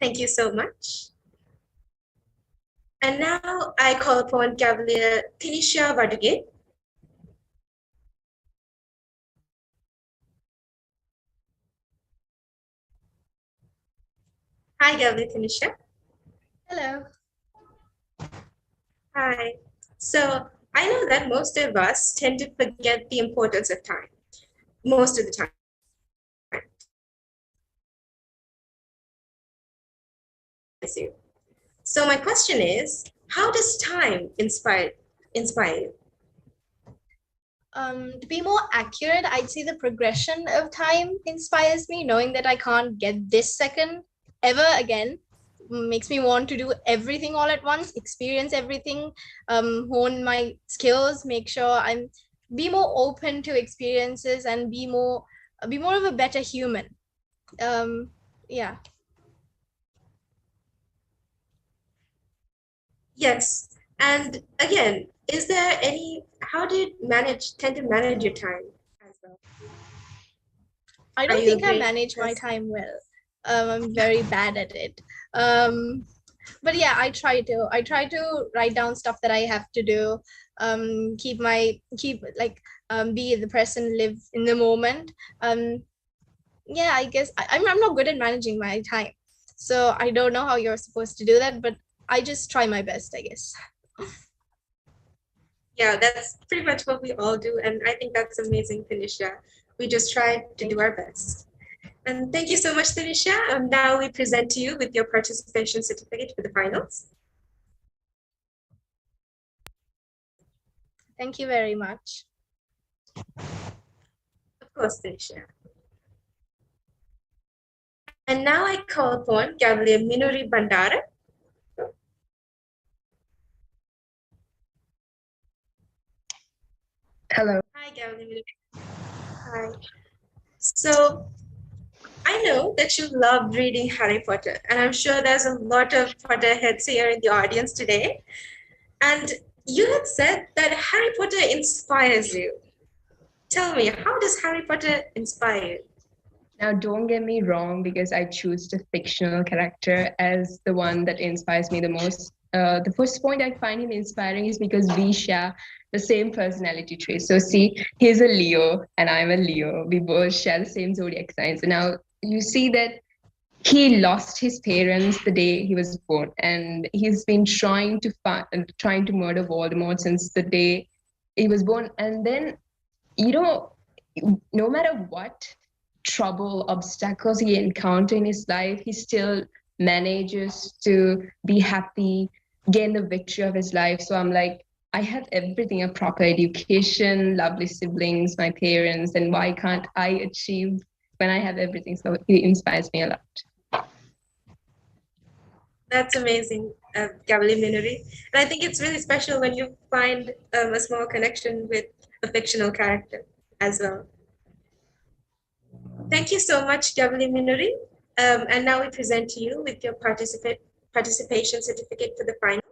Thank you so much. And now I call upon Cavalier Tanisha Vadugate. Hi, Cavalier Tanisha. Hello. Hi. So I know that most of us tend to forget the importance of time, most of the time. So my question is, how does time inspire you? To be more accurate, I'd say the progression of time inspires me, knowing that I can't get this second ever again. Makes me want to do everything all at once, experience everything, hone my skills, make sure I'm be more open to experiences and be more of a better human. Yeah. Yes. And again, is there any, how do you tend to manage your time as well? I don't think I manage my time well. I'm very bad at it. But yeah, I try to write down stuff that I have to do. Be the present, live in the moment. Yeah, I guess I'm not good at managing my time. So I don't know how you're supposed to do that, but I just try my best, I guess. Yeah, that's pretty much what we all do. And I think that's amazing, Tanisha. We just try to do our best. And thank you so much, Tanisha. Now we present to you with your participation certificate for the finals. Thank you very much. Of course, Tanisha. And now I call upon Cavalier Minuri Bandara. Hello. Hi, Cavalier Minuri. Hi. So I know that you love reading Harry Potter, and I'm sure there's a lot of Potterheads here in the audience today. And you had said that Harry Potter inspires you. Tell me, how does Harry Potter inspire you? Now, don't get me wrong, because I choose the fictional character as the one that inspires me the most. The first point I find him inspiring is because we share the same personality traits. So see, he's a Leo and I'm a Leo. We both share the same zodiac signs. And now you see that he lost his parents the day he was born, and he's been trying to murder Voldemort since the day he was born. And then, no matter what trouble, obstacles he encounters in his life, he still manages to be happy, gain the victory of his life. So I'm like, I have everything, a proper education, lovely siblings, my parents, and why can't I achieve when I have everything? So he inspires me a lot. That's amazing, Cavalier Minuri. And I think it's really special when you find a small connection with a fictional character as well. Thank you so much, Cavalier Minuri. And now we present to you with your participation certificate for the final.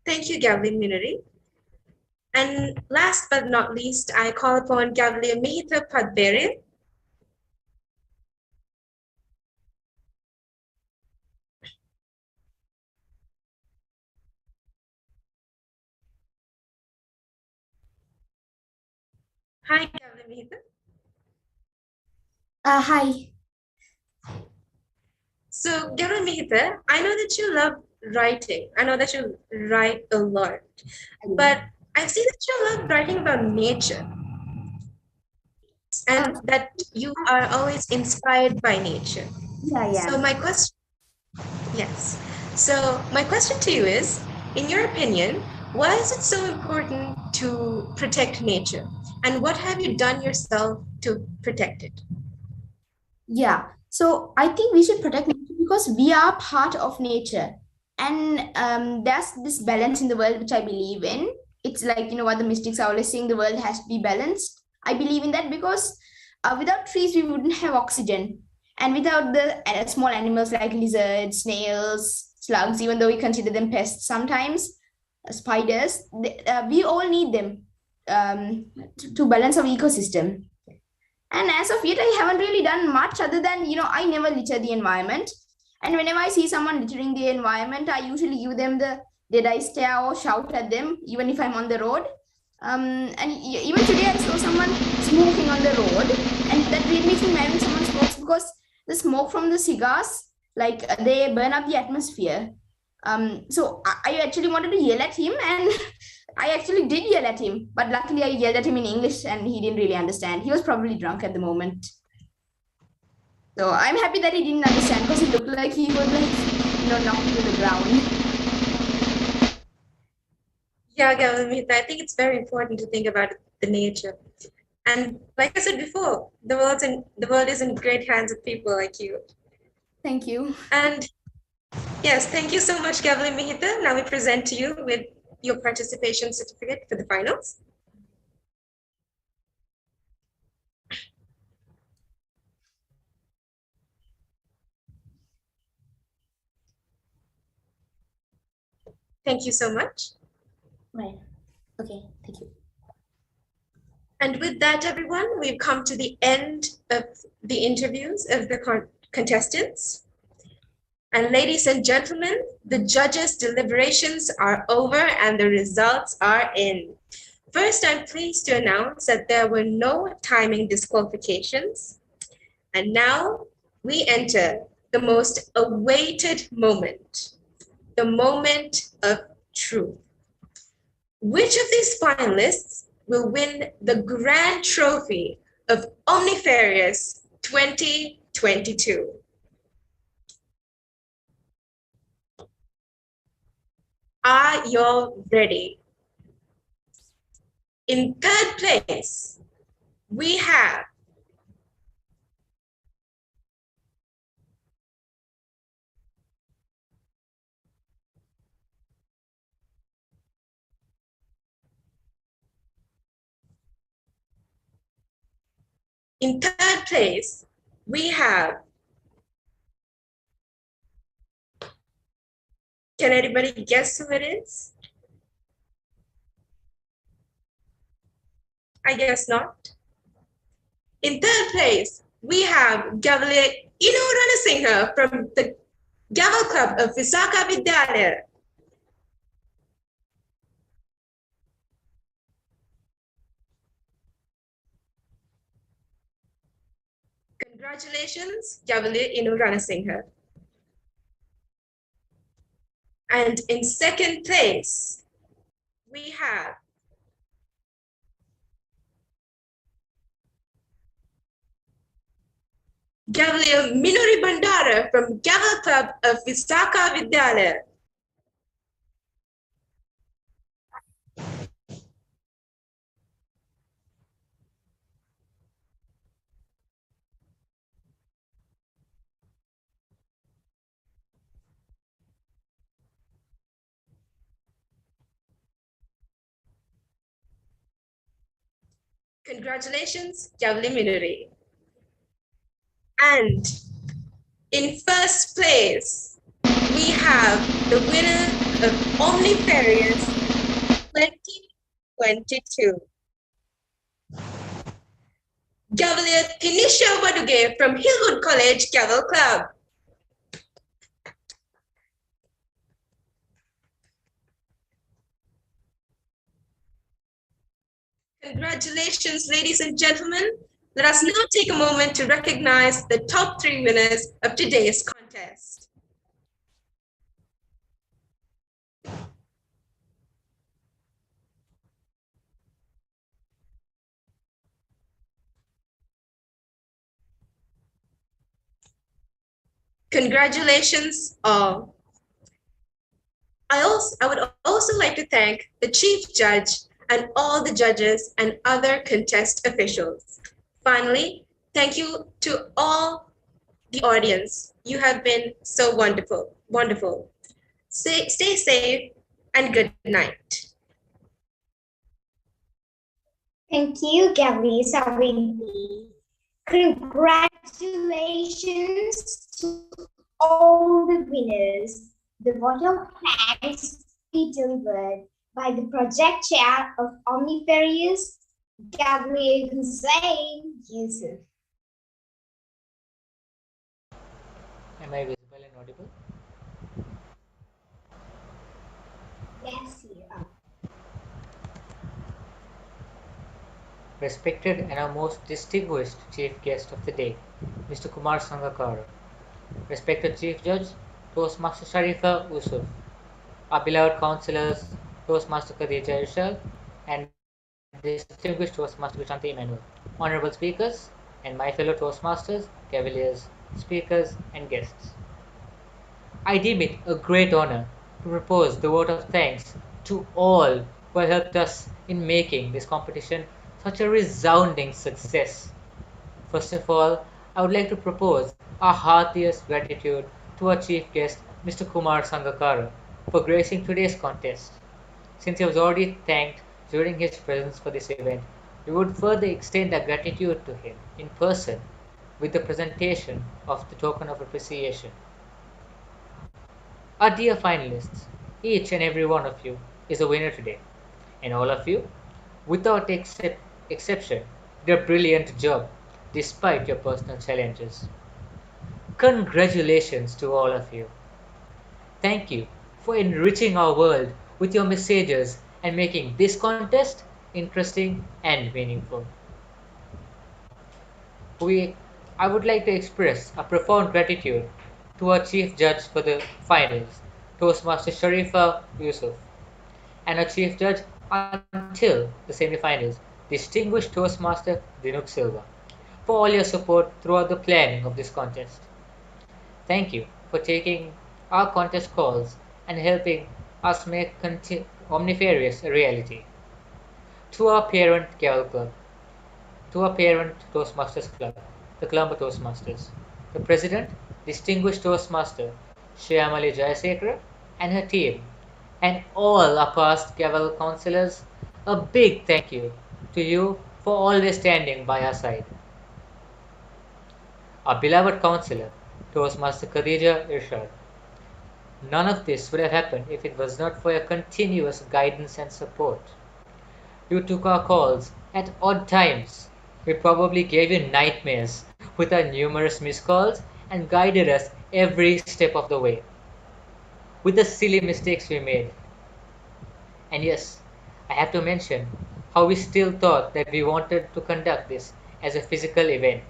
Thank you, Gavel Muniri. And last but not least, I call upon Gavel Mihita Padbere. Hi, Gavel Mihita. Hi. So, Gavel Mihita, I know that you love writing. I know that you write a lot, but I've seen that you love writing about nature and that you are always inspired by nature. Yeah. So my question, yes. So my question to you is, in your opinion, why is it so important to protect nature? And what have you done yourself to protect it? Yeah. So I think we should protect nature because we are part of nature. And there's this balance in the world which I believe in. It's like, what the mystics are always saying, the world has to be balanced. I believe in that because without trees, we wouldn't have oxygen. And without the small animals like lizards, snails, slugs, even though we consider them pests sometimes, spiders, we all need them to balance our ecosystem. And as of yet, I haven't really done much other than, I never litter the environment. And whenever I see someone littering the environment, I usually give them the dead eye stare or shout at them, even if I'm on the road. And even today, I saw someone smoking on the road, and that really makes me mad when someone smokes because the smoke from the cigars, like they burn up the atmosphere. So I actually wanted to yell at him, and I actually did yell at him, but luckily I yelled at him in English and he didn't really understand. He was probably drunk at the moment. So I'm happy that he didn't understand because he looked like he would knock me to the ground. Yeah, Galamita, I think it's very important to think about the nature. And like I said before, the world is in great hands of people like you. Thank you. And yes, thank you so much, Gavel Mihita. Now we present to you with your participation certificate for the finals. Thank you so much. Right. Okay, thank you. And with that, everyone, we've come to the end of the interviews of the contestants. And ladies and gentlemen, the judges' deliberations are over and the results are in. First, I'm pleased to announce that there were no timing disqualifications. And now we enter the most awaited moment, the moment of truth. Which of these finalists will win the grand trophy of Omnifarious 2022? Are you ready? In third place, we have can anybody guess who it is? I guess not. In third place, we have Gavel Ranasinghe from the Gavel Club of Visakha Vidyalaya. Congratulations, Gavel Ranasinghe. And in second place, we have Gavel Minori Bandara from Gavel Club of Visaka Vidyalaya. Congratulations, Gavel Minori. And in first place, we have the winner of Omnifarious 2022. Gavalier Kinisha Waduge from Hillwood College Gavel Club. Congratulations, ladies and gentlemen. Let us now take a moment to recognize the top 3 winners of today's contest. Congratulations all. I would also like to thank the Chief Judge and all the judges and other contest officials. Finally, thank you to all the audience. You have been so wonderful, wonderful. Stay safe and good night. Thank you, Gavel Savimbi. Congratulations to all the winners. The vote of thanks be delivered by the project chair of Omnifarious, Gabriel Hussein Yusuf. Am I visible and audible? Yes, you are. Respected and our most distinguished chief guest of the day, Mr. Kumar Sangakkara. Respected Chief Judge, Toastmaster Sharifa Yusuf. Our beloved councillors, Toastmaster Khadija Irshad, and distinguished Toastmaster Vishanti Emmanuel. Honorable speakers, and my fellow Toastmasters, cavaliers, speakers, and guests. I deem it a great honor to propose the vote of thanks to all who have helped us in making this competition such a resounding success. First of all, I would like to propose our heartiest gratitude to our chief guest, Mr. Kumar Sangakkara, for gracing today's contest. Since he was already thanked during his presence for this event, we would further extend our gratitude to him in person with the presentation of the token of appreciation. Our dear finalists, each and every one of you is a winner today, and all of you, without exception, did a brilliant job despite your personal challenges. Congratulations to all of you. Thank you for enriching our world with your messages and making this contest interesting and meaningful. I would like to express a profound gratitude to our Chief Judge for the finals, Toastmaster Sharifa Yusuf, and our Chief Judge until the semifinals, distinguished Toastmaster Dinuk Silva, for all your support throughout the planning of this contest. Thank you for taking our contest calls and helping us make Omnifarious a reality. To our parent Gavel Club, to our parent Toastmasters Club, the Colombo Toastmasters, the President, Distinguished Toastmaster Shyamali Jayasekara and her team, and all our past Gavel councillors, a big thank you to you for always standing by our side. Our beloved councillor, Toastmaster Khadija Irshad. None of this would have happened if it was not for your continuous guidance and support. You took our calls at odd times. We probably gave you nightmares with our numerous missed calls and guided us every step of the way. With the silly mistakes we made. And yes, I have to mention how we still thought that we wanted to conduct this as a physical event.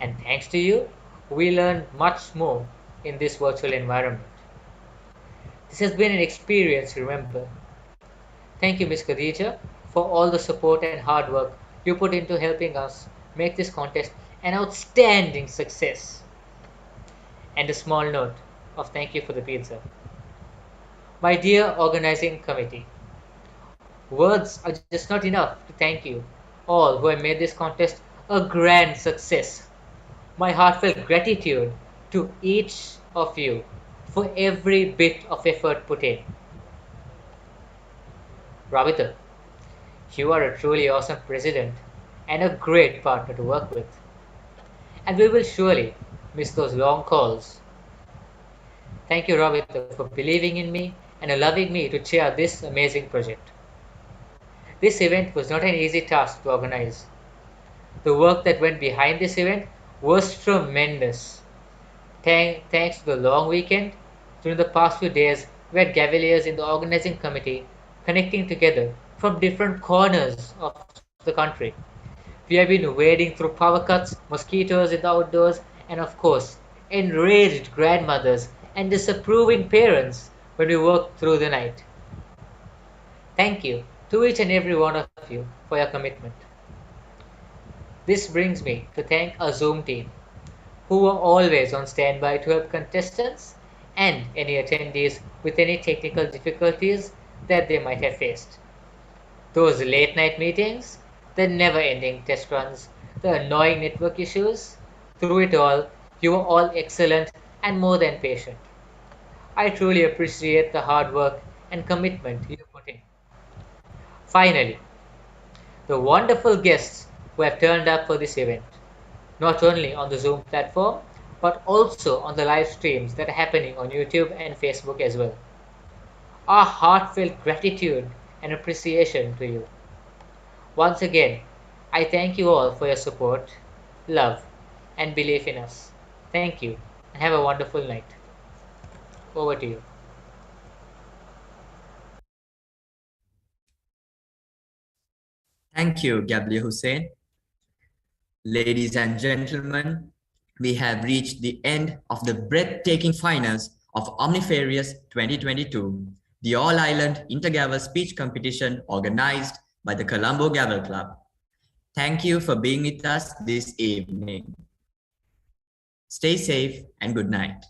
And thanks to you, we learned much more in this virtual environment. This has been an experience to remember. Thank you, Ms. Khadija, for all the support and hard work you put into helping us make this contest an outstanding success. And a small note of thank you for the pizza. My dear organizing committee, words are just not enough to thank you all who have made this contest a grand success. My heartfelt gratitude to each of you for every bit of effort put in. Rabita, you are a truly awesome president and a great partner to work with. And we will surely miss those long calls. Thank you, Rabita, for believing in me and allowing me to chair this amazing project. This event was not an easy task to organize. The work that went behind this event was tremendous. Thanks to the long weekend, during the past few days, we had Gaveliers in the organizing committee connecting together from different corners of the country. We have been wading through power cuts, mosquitoes in the outdoors, and of course, enraged grandmothers and disapproving parents when we worked through the night. Thank you to each and every one of you for your commitment. This brings me to thank our Zoom team, who were always on standby to help contestants and any attendees with any technical difficulties that they might have faced. Those late night meetings, the never ending test runs, the annoying network issues, through it all, you were all excellent and more than patient. I truly appreciate the hard work and commitment you put in. Finally, the wonderful guests who have turned up for this event, not only on the Zoom platform, but also on the live streams that are happening on YouTube and Facebook as well. Our heartfelt gratitude and appreciation to you. Once again, I thank you all for your support, love, and belief in us. Thank you, and have a wonderful night. Over to you. Thank you, Gabriel Hussein. Ladies and gentlemen, we have reached the end of the breathtaking finals of Omnifarious 2022, the All-Island Intergavel Speech Competition organized by the Colombo Gavel Club. Thank you for being with us this evening. Stay safe and good night.